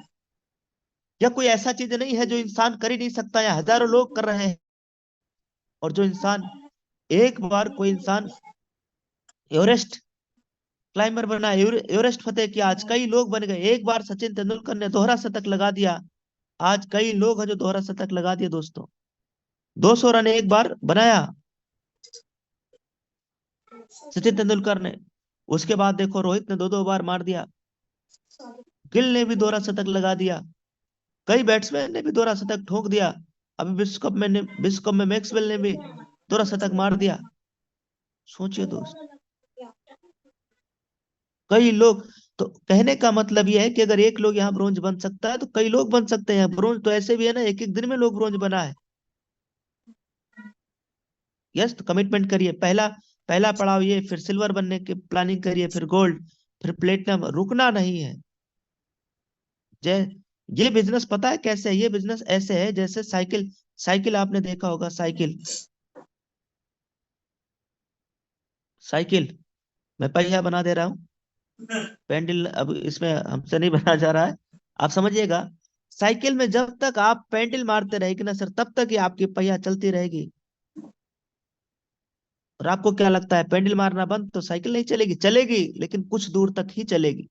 या कोई ऐसा चीज नहीं है जो इंसान कर ही नहीं सकता, या हजारों लोग कर रहे हैं। और जो इंसान, एक बार कोई इंसान एवरेस्ट क्लाइंबर बना, एवरेस्ट फतेह किया, आज कई लोग बन गए। एक बार सचिन तेंदुलकर ने दोहरा शतक लगा दिया, आज कई लोग हैं जो दोहरा शतक लगा दिए दोस्तों। 200 रन एक बार बनाया सचिन तेंदुलकर ने, उसके बाद देखो रोहित ने 2-2 बार मार दिया। गिल ने भी दोहरा शतक लगा दिया, कई बैट्समैन ने भी दोहरा शतक ठोक दिया। अभी विश्व कप में मैक्सवेल ने भी दोहरा शतक मार दिया। सोचिए दोस्त, कई लोग, तो कहने का मतलब यह है कि अगर एक लोग यहाँ ब्रोंज बन सकता है तो कई लोग बन सकते हैं। ब्रोंज तो ऐसे भी है ना, एक एक दिन में लोग ब्रोंज बना है। यस, तो कमिटमेंट करिए। पहला पहला पड़ाव ये, फिर सिल्वर बनने की प्लानिंग करिए, फिर गोल्ड, फिर प्लेटिनम। रुकना नहीं है। जय, ये बिजनेस पता है कैसे है? ये बिजनेस ऐसे है जैसे साइकिल। साइकिल आपने देखा होगा, साइकिल साइकिल मैं पहिया बना दे रहा हूँ, पेंडल अब इसमें हमसे नहीं बना जा रहा है, आप समझिएगा। साइकिल में जब तक आप पेंडल मारते रहेगी ना सर, तब तक ही आपकी पहिया चलती रहेगी। और आपको क्या लगता है, पेंडल मारना बंद तो साइकिल नहीं चलेगी? चलेगी, लेकिन कुछ दूर तक ही चलेगी।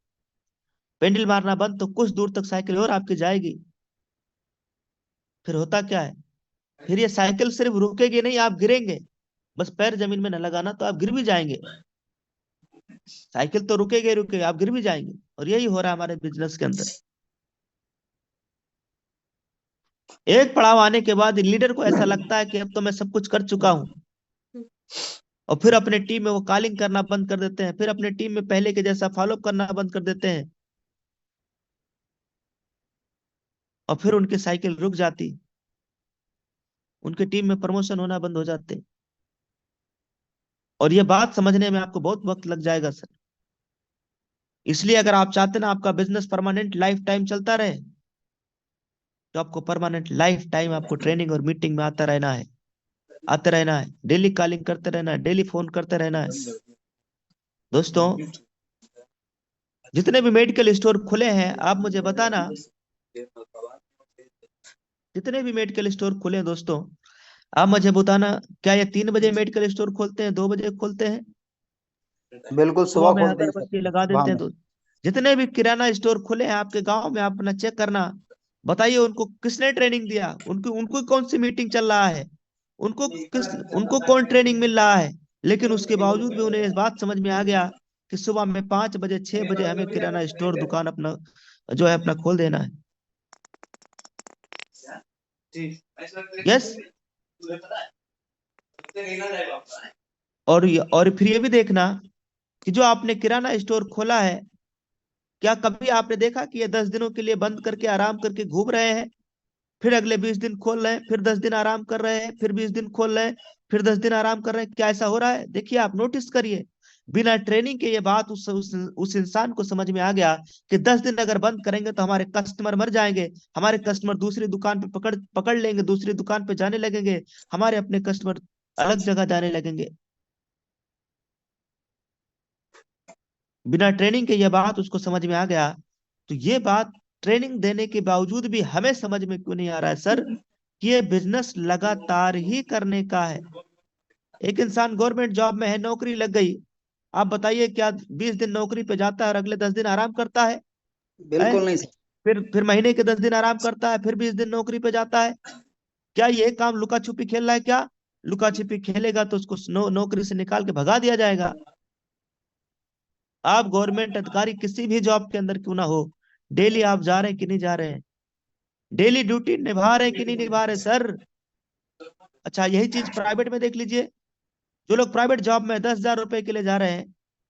पेंडल मारना बंद तो कुछ दूर तक साइकिल और आपकी जाएगी। फिर होता क्या है, फिर ये साइकिल सिर्फ रुकेगी नहीं, आप गिरेंगे। बस पैर जमीन में न लगाना तो आप गिर भी जाएंगे। साइकिल तो रुकेगी ही रुकेगी, आप गिर भी जाएंगे। और यही हो रहा है हमारे बिजनेस के अंदर। एक पड़ाव आने के बाद लीडर को ऐसा लगता है कि अब तो मैं सब कुछ कर चुका हूं, और फिर अपने टीम में वो कॉलिंग करना बंद कर देते हैं, फिर अपने टीम में पहले के जैसा फॉलोअप करना बंद कर देते हैं, और फिर उनकी साइकिल रुक जाती, उनके टीम में प्रमोशन होना बंद हो जाते। और ये बात समझने में आपको बहुत वक्त लग जाएगा सर। इसलिए अगर आप चाहते ना आपका बिजनेस परमानेंट लाइफ टाइम चलता रहे, तो आपको परमानेंट लाइफ टाइम आपको ट्रेनिंग और मीटिंग में आते रहना है, डेली कॉलिंग करते रहना है, डेली फोन करते रहना है। दोस्तों, जितने भी मेडिकल स्टोर खुले हैं, आप मुझे बताना, जितने भी मेडिकल स्टोर खुले हैं दोस्तों, आप मुझे बताना, क्या ये 3 बजे मेडिकल स्टोर खोलते हैं, 2 बजे खोलते हैं? बिल्कुल सुबह सुबह में खोलते हैं सर, अगरबत्ती लगा सुबह देते हैं। में। तो जितने भी किराना स्टोर खुले हैं आपके गांव में, आप अपना चेक करना, बताइए उनको किसने ट्रेनिंग दिया, उनको उनको कौन सी मीटिंग चल रहा है, उनको कौन ट्रेनिंग मिल रहा है। लेकिन उसके बावजूद भी उन्हें इस बात समझ में आ गया कि सुबह में 5 बजे 6 बजे हमें किराना स्टोर दुकान अपना जो है अपना खोल देना है। यस, और फिर ये भी देखना कि जो आपने किराना स्टोर खोला है, क्या कभी आपने देखा कि ये 10 दिनों के लिए बंद करके आराम करके घूम रहे हैं, फिर अगले 20 दिन खोल रहे हैं, फिर 10 दिन आराम कर रहे हैं, फिर 20 दिन खोल रहे हैं, फिर 10 दिन आराम कर रहे हैं? क्या ऐसा हो रहा है? देखिए, आप नोटिस करिए। बिना ट्रेनिंग के ये बात उस इंसान को समझ में आ गया कि 10 दिन अगर बंद करेंगे तो हमारे कस्टमर मर जाएंगे, हमारे कस्टमर दूसरी दुकान पे पकड़ लेंगे, दूसरी दुकान पे जाने लगेंगे, हमारे अपने कस्टमर अलग जगह जाने लगेंगे। बिना ट्रेनिंग के यह बात उसको समझ में आ गया। तो ये बात ट्रेनिंग देने के बावजूद भी हमें समझ में क्यों नहीं आ रहा है सर, कि ये बिजनेस लगातार ही करने का है। एक इंसान गवर्नमेंट जॉब में है, नौकरी लग गई, आप बताइए क्या 20 दिन नौकरी पे जाता है और अगले 10 दिन आराम करता है? बिल्कुल नहीं सर। फिर महीने के 10 दिन आराम करता है, फिर 20 दिन नौकरी पे जाता है? क्या ये काम लुका छुपी खेल रहा है? क्या लुका छिपी खेलेगा तो उसको नौकरी से निकाल के भगा दिया जाएगा। आप गवर्नमेंट अधिकारी किसी भी जॉब के अंदर क्यों ना हो, डेली आप जा रहे हैं कि नहीं जा रहे हैं, डेली ड्यूटी निभा रहे हैं कि नहीं निभा रहे सर? अच्छा, यही चीज प्राइवेट में देख लीजिए। जो लोग प्राइवेट जॉब में 10,000 रुपए के लिए जा रहे हैं,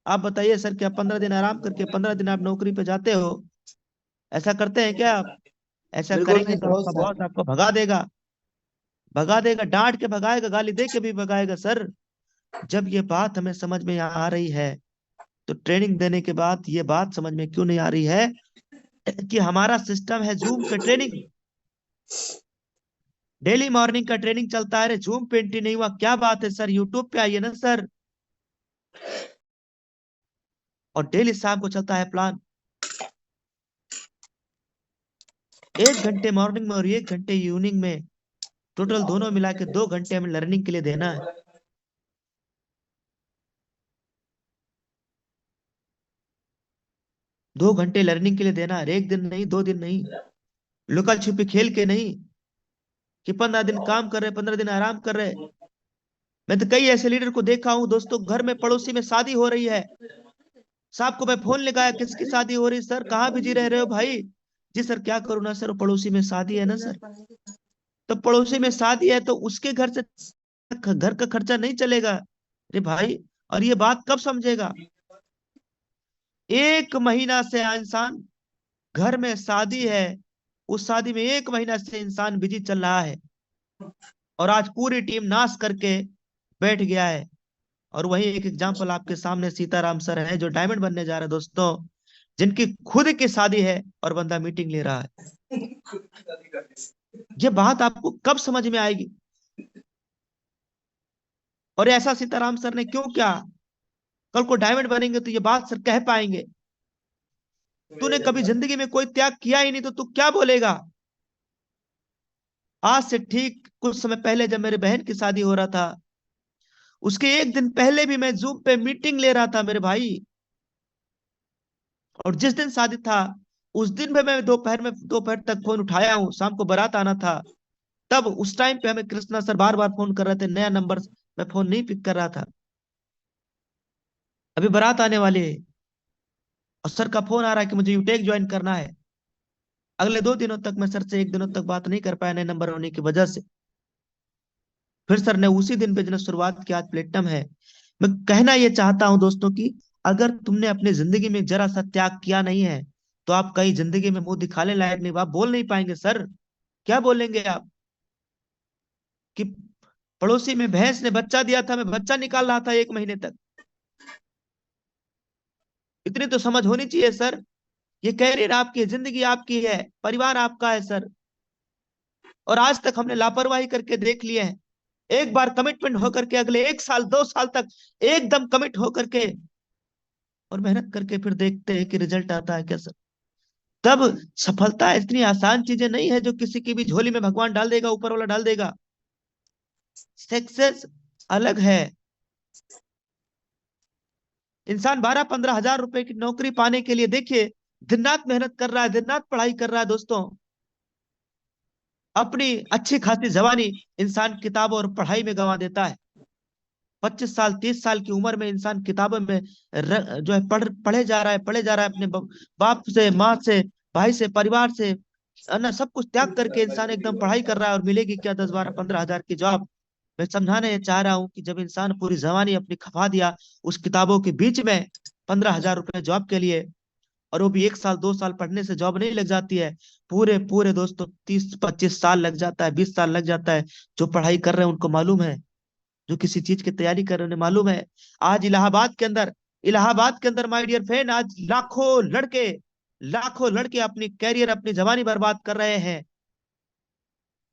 आप बताइए सर, क्या 15 दिन आराम करके 15 दिन आप नौकरी पे जाते हो? ऐसा करते हैं क्या आप? ऐसा बिल्कुल करेंगे नहीं तो सर। आपका बॉस आपको भगा देगा, डांट के भगाएगा, गाली दे के भी भगाएगा सर। जब ये बात हमें समझ में आ रही है, तो ट्रेनिंग देने के बाद ये बात समझ में क्यों नहीं आ रही है कि हमारा सिस्टम है जूम पे ट्रेनिंग, डेली मॉर्निंग का ट्रेनिंग चलता है। जूम पे एंट्री नहीं हुआ, क्या बात है सर, यूट्यूब पे आइए ना सर। और डेली शाम को चलता है प्लान, 1 घंटे मॉर्निंग में और 1 घंटे इवनिंग में, टोटल दोनों मिला के 2 घंटे हमें लर्निंग के लिए देना है। 2 घंटे लर्निंग के लिए देना है, 1 दिन नहीं, 2 दिन नहीं, लुका छिपी खेल के नहीं कि 15 दिन काम कर रहे 15 दिन आराम कर रहे। मैं तो कई ऐसे लीडर को देखा हूं दोस्तों, घर में पड़ोसी में शादी हो रही है, साहब को मैं फोन लगाया, किसकी शादी हो रही सर, कहाँ बिजी रह रहे हो भाई? जी सर क्या करूँ ना सर, पड़ोसी में शादी है ना सर। तो पड़ोसी में शादी है तो उसके घर से घर का खर्चा नहीं चलेगा। अरे भाई, और ये बात कब समझेगा? 1 महीना से इंसान घर में शादी है, उस शादी में 1 महीना से इंसान बिजी चल रहा है, और आज पूरी टीम नाश करके बैठ गया है। और वही एक एग्जांपल आपके सामने सीताराम सर है, जो डायमंड बनने जा रहे हैं दोस्तों, जिनकी खुद की शादी है और बंदा मीटिंग ले रहा है। ये बात आपको कब समझ में आएगी? और ऐसा सीताराम सर ने क्यों किया? कल को डायमंड बनेंगे तो ये बात सर कह पाएंगे, तूने कभी जिंदगी में कोई त्याग किया ही नहीं तो तू क्या बोलेगा? आज से ठीक कुछ समय पहले जब मेरे बहन की शादी हो रहा था, उसके 1 दिन पहले भी मैं जूम पे मीटिंग ले रहा था मेरे भाई। और जिस दिन शादी था उस दिन भी मैं दोपहर तक फोन उठाया हूँ, शाम को बारात आना था। तब उस टाइम पे हमें कृष्णा सर बार बार फोन कर रहे थे, नया नंबर मैं फोन नहीं पिक कर रहा था। अभी बारात आने वाली है और सर का फोन आ रहा है कि मुझे यूटेक ज्वाइन करना है। अगले 2 दिनों तक मैं सर से 1 दिनों तक बात नहीं कर पाया, नए नंबर होने की वजह से। फिर सर ने उसी दिन बिजनेस शुरुआत की, आज प्लेटिनम है। मैं कहना ये चाहता हूं दोस्तों कि अगर तुमने अपनी जिंदगी में जरा सा त्याग किया नहीं है तो आप कहीं जिंदगी में मुंह दिखाने लायक नहीं, आप बोल नहीं पाएंगे सर। क्या बोलेंगे आप कि पड़ोसी में भैंस ने बच्चा दिया था, मैं बच्चा निकाल रहा था 1 महीने तक? इतनी तो समझ होनी चाहिए सर। ये कैरियर आपकी है, जिंदगी आपकी है, परिवार आपका है सर। और आज तक हमने लापरवाही करके देख लिए हैं। एक बार कमिटमेंट होकर के अगले 1 साल 2 साल तक एकदम कमिट होकर के और मेहनत करके फिर देखते हैं कि रिजल्ट आता है क्या सर? तब सफलता इतनी आसान चीजें नहीं है जो किसी की भी झोली में भगवान डाल देगा, ऊपर वाला डाल देगा। सक्सेस अलग है। इंसान 12-15 हजार रुपए की नौकरी पाने के लिए देखिए दिन रात मेहनत कर रहा है, दिन रात पढ़ाई कर रहा है दोस्तों। अपनी अच्छी खासी जवानी इंसान किताबों और पढ़ाई में गंवा देता है। 25 साल 30 साल की उम्र में इंसान किताबों में जो है पढ़े जा रहा है, पढ़े जा रहा है, अपने बाप से, माँ से, भाई से, परिवार से, ना सब कुछ त्याग करके इंसान एकदम पढ़ाई कर रहा है। और मिलेगी क्या 10-12-15 हजार की जॉब? मैं समझाने ये चाह रहा हूँ कि जब इंसान पूरी जवानी अपनी खपा दिया उस किताबों के बीच में 15 हजार रुपए जॉब के लिए, और वो भी 1 साल 2 साल पढ़ने से जॉब नहीं लग जाती है, पूरे पूरे दोस्तों 30-25 साल लग जाता है, 20 साल लग जाता है। जो पढ़ाई कर रहे हैं उनको मालूम है, जो किसी चीज की तैयारी कर रहे हैं उन्हें मालूम है। आज इलाहाबाद के अंदर माय डियर फ्रेंड, आज लाखों लड़के अपनी कैरियर, अपनी जवानी बर्बाद कर रहे हैं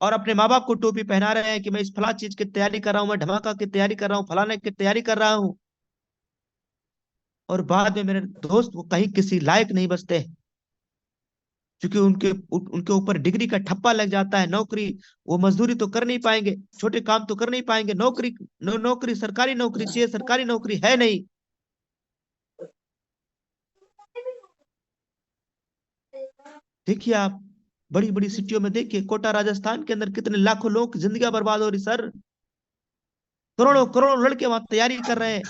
और अपने माँ बाप को टोपी पहना रहे हैं कि मैं इस फला चीज की तैयारी कर रहा हूँ, मैं धमाका की तैयारी कर रहा हूँ, फलाने की तैयारी कर रहा हूँ। और बाद में मेरे दोस्त वो कहीं किसी लायक नहीं बचते, क्योंकि उनके ऊपर डिग्री का ठप्पा लग जाता है। नौकरी, वो मजदूरी तो कर नहीं पाएंगे, छोटे काम तो कर नहीं पाएंगे, नौकरी सरकारी नौकरी चाहिए, सरकारी नौकरी है नहीं। देखिए आप बड़ी बड़ी सिटियों में देखिए, कोटा राजस्थान के अंदर कितने लाखों लोग की जिंदगी बर्बाद हो रही सर। करोड़ों करोड़ों लड़के वहां तैयारी कर रहे हैं,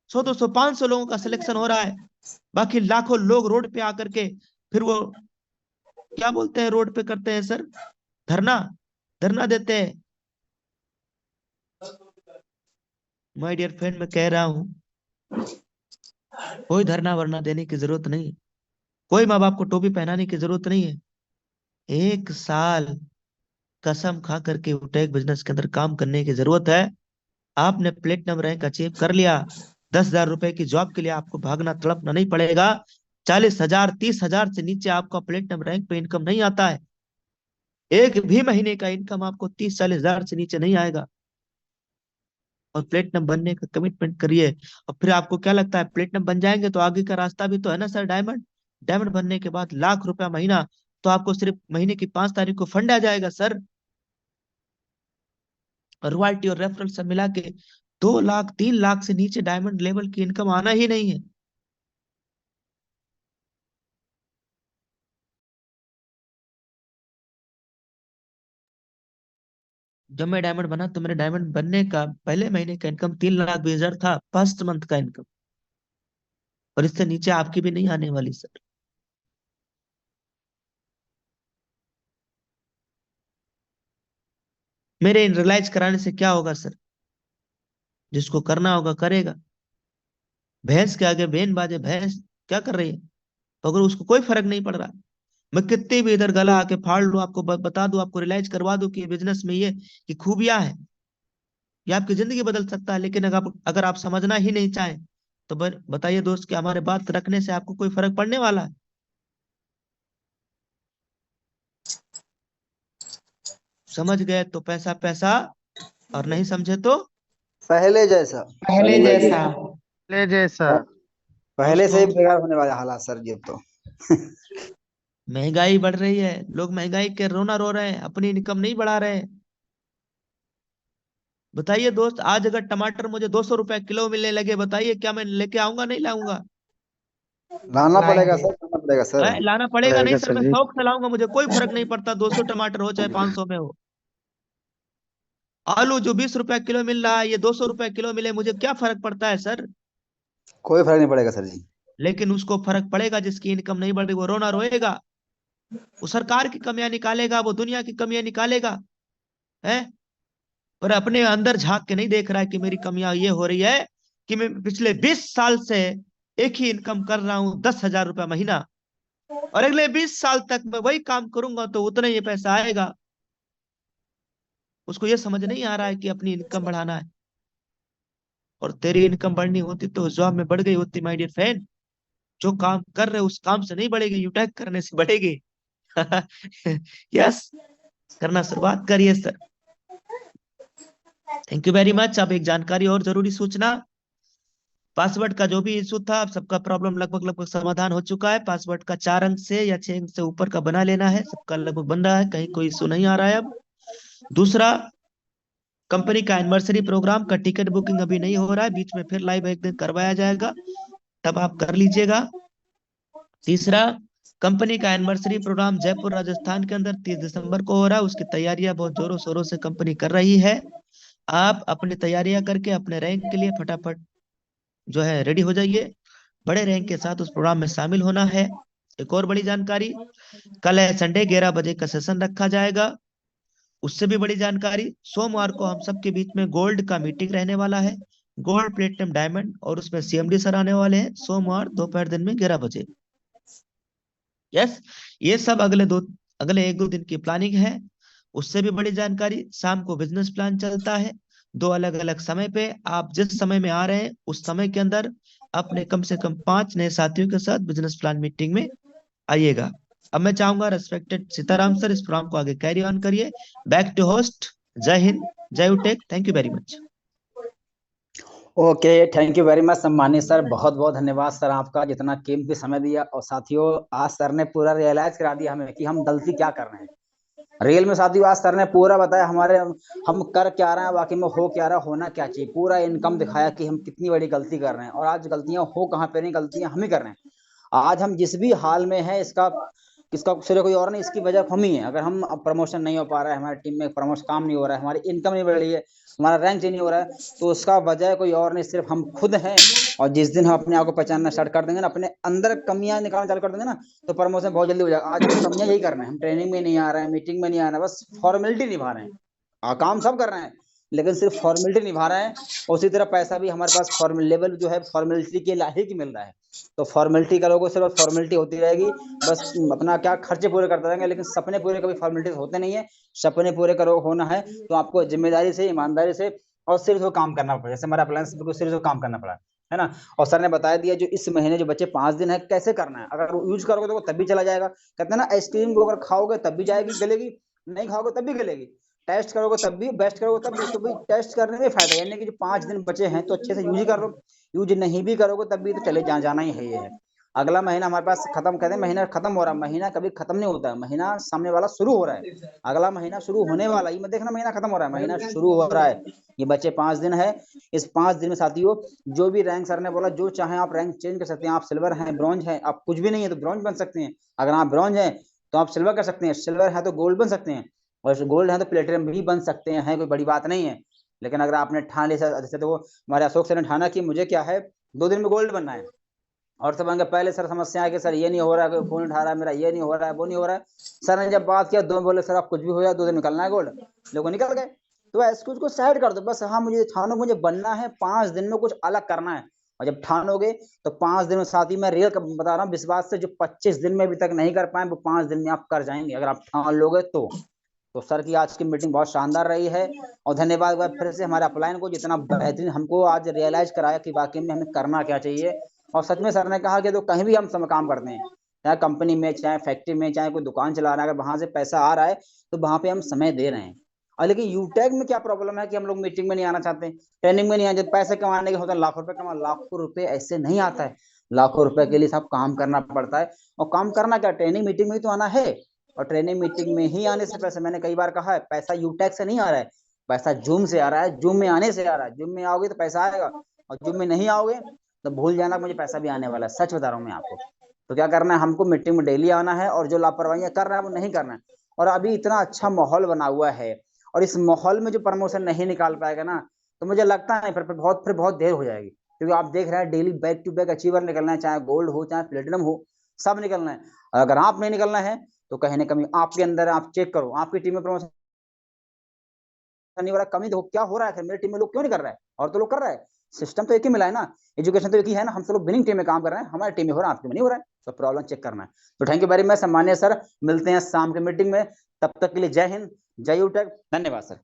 100-200-500 लोगों का सिलेक्शन हो रहा है, बाकी लाखों लोग रोड पे आकर के फिर वो क्या बोलते हैं, रोड पे करते हैं सर, धरना धरना देते हैं। माय डियर फ्रेंड, मैं कह रहा हूं कोई धरना वरना देने की जरूरत नहीं, कोई माँ बाप को टोपी पहनाने की जरूरत नहीं है। 1 साल कसम खा करके टेक बिजनेस के अंदर काम करने की जरूरत है। आपने प्लेटिनम रैंक अचीव कर लिया, 10,000 रुपए की जॉब के लिए आपको भागना तड़पना नहीं पड़ेगा। 40,000 30,000 से नीचे आपका प्लेटिनम रैंक पे इनकम नहीं आता है। एक भी महीने का इनकम आपको 30-40 हजार से नीचे नहीं आएगा। और प्लेटिनम बनने का कमिटमेंट करिए। और फिर आपको क्या लगता है प्लेटिनम बन जाएंगे तो आगे का रास्ता भी तो है ना सर, डायमंड। डायमंड बनने के बाद लाख रुपया महीना, तो आपको सिर्फ महीने की 5 तारीख को फंड आ जाएगा सर। रॉयल्टी और रेफरल सब मिला के 2 लाख 3 लाख से नीचे डायमंड लेवल की इनकम आना ही नहीं है। जब मैं डायमंड बना तो मेरे डायमंड बनने का पहले महीने का इनकम 3,20,000 था, फर्स्ट मंथ का इनकम। और इससे नीचे आपकी भी नहीं आने वाली सर। मेरे रियलाइज कराने से क्या होगा सर? जिसको करना होगा करेगा। भैंस के आगे बेन बाजे, भैंस क्या कर रही है? तो अगर उसको कोई फर्क नहीं पड़ रहा, मैं कितने भी इधर गला आके फाड़ लूं, आपको बता दूं, आपको रियलाइज करवा दूं कि बिजनेस में ये की खूबियां है, ये आपकी जिंदगी बदल सकता है। लेकिन अगर आप समझना ही नहीं चाहें तो बताइए दोस्त कि हमारे बात रखने से आपको कोई फर्क पड़ने वाला है? समझ गए तो पैसा पैसा, और नहीं समझे तो पहले जैसा। पहले जैसा। ले जैसा। पहले से ही दोस्तों, बेकार होने वाले हालात सर जी अब तो। महंगाई बढ़ रही है, लोग महंगाई के रोना रो रहे हैं, अपनी इनकम नहीं बढ़ा रहे हैं। बताइए दोस्त, आज अगर टमाटर मुझे 200 रुपए किलो मिलने लगे, बताइए क्या मैं लेके आऊंगा नहीं लाऊंगा? लाना पड़ेगा लाएंगे। सर, लाना पड़ेगा सर। लाना पड़ेगा नहीं सर, सर मैं जी। शौक से लाऊंगा, मुझे कोई फर्क नहीं पड़ता 200 टमाटर हो चाहे 500 में हो। आलू जो 20 रुपए किलो मिल रहा है, ये 200 रुपए किलो मिले, मुझे क्या फर्क पड़ता है सर? कोई फर्क नहीं पड़ेगा सर जी। लेकिन उसको फर्क पड़ेगा जिसकी इनकम नहीं बढ़ रही, वो रोना रोएगा, वो सरकार की कमियां निकालेगा, वो दुनिया की कमियां निकालेगा, है? पर अपने अंदर झांक के नहीं देख रहा है कि मेरी कमियां ये हो रही है कि मैं पिछले 20 साल से एक ही इनकम कर रहा हूं, 10,000 रुपया महीना, और अगले 20 साल तक मैं वही काम करूंगा तो उतना ही पैसा आएगा। उसको ये समझ नहीं आ रहा है कि अपनी इनकम बढ़ाना है। और तेरी इनकम बढ़नी होती तो जॉब में बढ़ गई होती माय डियर फ्रेंड। जो काम कर रहे हो उस काम से नहीं बढ़ेगी, यूटैक करने से बढ़ेगी। यस, करना शुरुआत करिए sir. Thank you very much. अब एक जानकारी और जरूरी सूचना, पासवर्ड का जो भी इशू था, सबका प्रॉब्लम लगभग लगभग समाधान हो चुका है। पासवर्ड का 4 अंक से या 6 अंक से ऊपर का बना लेना है, सबका लगभग बन रहा है, कहीं कोई इशू नहीं आ रहा है अब। दूसरा, कंपनी का एनिवर्सरी प्रोग्राम का टिकट बुकिंग अभी नहीं हो रहा है, बीच में फिर लाइव एक दिन करवाया जाएगा, तब आप कर लीजिएगा। तीसरा, कंपनी का एनिवर्सरी प्रोग्राम जयपुर राजस्थान के अंदर 30 दिसंबर को हो रहा है, उसकी तैयारियां बहुत जोरों शोरों से कंपनी कर रही है। आप अपनी तैयारियां करके अपने रैंक के लिए फटाफट जो है रेडी हो जाइए, बड़े रैंक के साथ उस प्रोग्राम में शामिल होना है। एक और बड़ी जानकारी, कल है संडे, 11 बजे का सेशन रखा जाएगा। उससे भी बड़ी जानकारी, सोमवार को हम सबके बीच में गोल्ड का मीटिंग रहने वाला है, गोल्ड प्लेटिनम डायमंड, और उसमें सीएमडी सर आने वाले हैं सोमवार दोपहर दिन में 11 बजे। यस, ये सब अगले 1-2 दिन की प्लानिंग है। उससे भी बड़ी जानकारी, शाम को बिजनेस प्लान चलता है 2 अलग अलग समय पे। आप जिस समय में आ रहे हैं उस समय के अंदर अपने कम से कम 5 नए साथियों के साथ बिजनेस प्लान मीटिंग में आइएगा। अब मैं चाहूंगा रेस्पेक्टेड सीताराम सर, इस प्रोग्राम को आगे कैरी ऑन करिए। Back to host. जय हिंद, जय उटेक, thank you very much. Okay, thank you very much सम्मानित सर, बहुत बहुत धन्यवाद सर आपका, जितना कीमती समय दिया। और साथियों, आज सर ने पूरा रियलाइज करा दिया हमें कि हम गलती क्या कर रहे हैं रियल में। साथियों, आज सर ने पूरा बताया हमारे हम कर क्या रहे हैं, बाकी में हो क्या रहा है, होना क्या चाहिए, पूरा इनकम दिखाया कि हम कितनी बड़ी गलती कर रहे हैं। और आज गलतियां हो कहाँ पे नहीं, गलतियां हम ही कर रहे हैं। आज हम जिस भी हाल में है, इसका सिर्फ कोई और नहीं, इसकी वजह हम ही है। अगर हम प्रमोशन नहीं हो पा रहा है, हमारी टीम में प्रमोशन काम नहीं हो रहा है, हमारी इनकम नहीं बढ़ रही है, हमारा रैंक चेंज नहीं हो रहा है, तो उसका वजह कोई और नहीं, सिर्फ हम खुद हैं। और जिस दिन हम अपने आप को पहचानना स्टार्ट कर देंगे ना, अपने अंदर कमियां निकालना चालू कर देंगे ना, तो प्रमोशन बहुत जल्दी हो जाएगा। आज हम कमियां यही कर रहे हैं, हम ट्रेनिंग में नहीं आ रहे हैं, मीटिंग में नहीं आ रहे हैं, बस फॉर्मेलिटी निभा रहे हैं। काम सब कर रहे हैं लेकिन सिर्फ फॉर्मेलिटी निभा रहे हैं। उसी तरह पैसा भी हमारे पास फॉर्मल लेवल जो है फॉर्मेलिटी के लायक ही मिल रहा है। तो फॉर्मेलिटी करोगे, सिर्फ फॉर्मेलिटी होती रहेगी, बस अपना क्या खर्चे पूरे करते रहेंगे, लेकिन सपने पूरे कभी फॉर्मेलिटी होते नहीं है। सपने पूरे करो होना है तो आपको जिम्मेदारी से, ईमानदारी से और सिर्फ वो काम करना पड़ेगा। जैसे हमारा अप्लायंस बिल्कुल सिर्फ काम करना पड़ा है ना। और सर ने बता दिया जो इस महीने जो बच्चे 5 दिन है कैसे करना है। अगर यूज करोगे तो तब भी चला जाएगा। कहते हैं ना, आइसक्रीम को अगर खाओगे तब भी जाएगी गलेगी, नहीं खाओगे तब भी गलेगी। टेस्ट करोगे तब भी, बेस्ट करोगे तब भी। तो भाई टेस्ट करने में फायदा, यानी कि जो 5 दिन बचे हैं तो अच्छे से यूज ही कर लो। यूज नहीं भी करोगे तब भी तो चले जाना ही है। ये है, अगला महीना हमारे पास खत्म, कहते हैं महीना खत्म हो रहा है, महीना कभी खत्म नहीं होता है, महीना सामने वाला शुरू हो रहा है। अगला महीना शुरू होने वाला, ये मत देखना महीना खत्म हो रहा है, महीना शुरू हो रहा है। ये बच्चे 5 दिन है, इस 5 दिन में साथियों जो भी रैंक सर ने बोला, जो चाहे आप रैंक चेंज कर सकते हैं। आप सिल्वर हैं, ब्रॉन्ज है, आप कुछ भी नहीं है तो ब्रॉन्ज बन सकते हैं। अगर आप ब्रॉन्ज हैं तो आप सिल्वर कर सकते हैं, सिल्वर है तो गोल्ड बन सकते हैं, और गोल्ड है तो प्लेटिनम भी बन सकते हैं, कोई बड़ी बात नहीं है। लेकिन अगर आपने ठान लिया, जैसे तो वो हमारे अशोक सर ने ठाना कि मुझे क्या है 2 दिन में गोल्ड बनना है, और सब आएंगे पहले सर समस्या है कि सर ये नहीं हो रहा है, कोई फोन उठा रहा है मेरा, ये नहीं हो रहा है, वो नहीं हो रहा है। सर ने जब बात किया 2 बोले सर आप कुछ भी हो जाए 2 दिन निकलना है गोल्ड, लोग निकल गए। तो एक्सक्यूज को साइड कर दो बस। हाँ मुझे ठानो, मुझे बनना है, 5 दिन में कुछ अलग करना है। और जब ठानोगे तो 5 दिन में, साथ ही मैं रियल बता रहा हूँ विश्वास से, जो 25 दिन में अभी तक नहीं कर पाए वो 5 दिन में आप कर जाएंगे अगर आप ठान लोगे तो। सर की आज की मीटिंग बहुत शानदार रही है और धन्यवाद फिर से हमारे अपलाइन को, जितना बेहतरीन हमको आज रियलाइज कराया कि वाकई में हमें करना क्या चाहिए। और सच में सर ने कहा कि तो कहीं भी हम समय काम करते हैं, चाहे कंपनी में, चाहे फैक्ट्री में, चाहे कोई दुकान चला रहा है, अगर वहां से पैसा आ रहा है तो वहां पे हम समय दे रहे हैं। और लेकिन यूटैग में क्या प्रॉब्लम है कि हम लोग मीटिंग में नहीं आना चाहते, ट्रेनिंग में नहीं आना, जब पैसे कमाने के होता है लाखों रुपए कमा, लाखों रुपए ऐसे नहीं आता है। लाखों रुपए के लिए सब काम करना पड़ता है। और काम करना क्या, ट्रेनिंग मीटिंग में ही तो आना है। और ट्रेनिंग मीटिंग में ही आने से पैसा, मैंने कई बार कहा है, पैसा यूटैग से नहीं आ रहा है, पैसा जूम से आ रहा है। जूम में आने से आ रहा है। जूम में आओगे तो पैसा आएगा, और जूम में नहीं आओगे तो भूल जाना मुझे पैसा भी आने वाला है। सच बता रहा हूँ मैं आपको। तो क्या करना है, हमको मीटिंग में डेली आना है, और जो लापरवाहियां कर रहा है वो नहीं करना है। और अभी इतना अच्छा माहौल बना हुआ है, और इस माहौल में जो प्रमोशन नहीं निकाल पाएगा ना, तो मुझे लगता है फिर बहुत देर हो जाएगी। क्योंकि आप देख रहे हैं daily back to back achiever निकलना है, चाहे गोल्ड हो चाहे प्लेटिनम हो, सब निकलना है। अगर आप नहीं निकलना है तो कहीं ना कहीं आपके अंदर, आप चेक करो आपकी टीम में प्रमोशन नहीं हो रहा, कमी तो क्या हो रहा है, मेरी टीम में लोग क्यों नहीं कर रहा है, और तो लोग कर रहा है। सिस्टम तो एक ही मिला है ना, एजुकेशन तो एक ही है ना, हम सब लोग विनिंग टीम में काम कर रहे हैं, हमारी टीम में हो रहा है, आपकी में नहीं हो रहा है, तो प्रॉब्लम चेक करना है। तो थैंक यू वेरी मच सम्मानीय सर, मिलते हैं शाम के मीटिंग में, तब तक के लिए जय हिंद, जय यूटैग, धन्यवाद सर।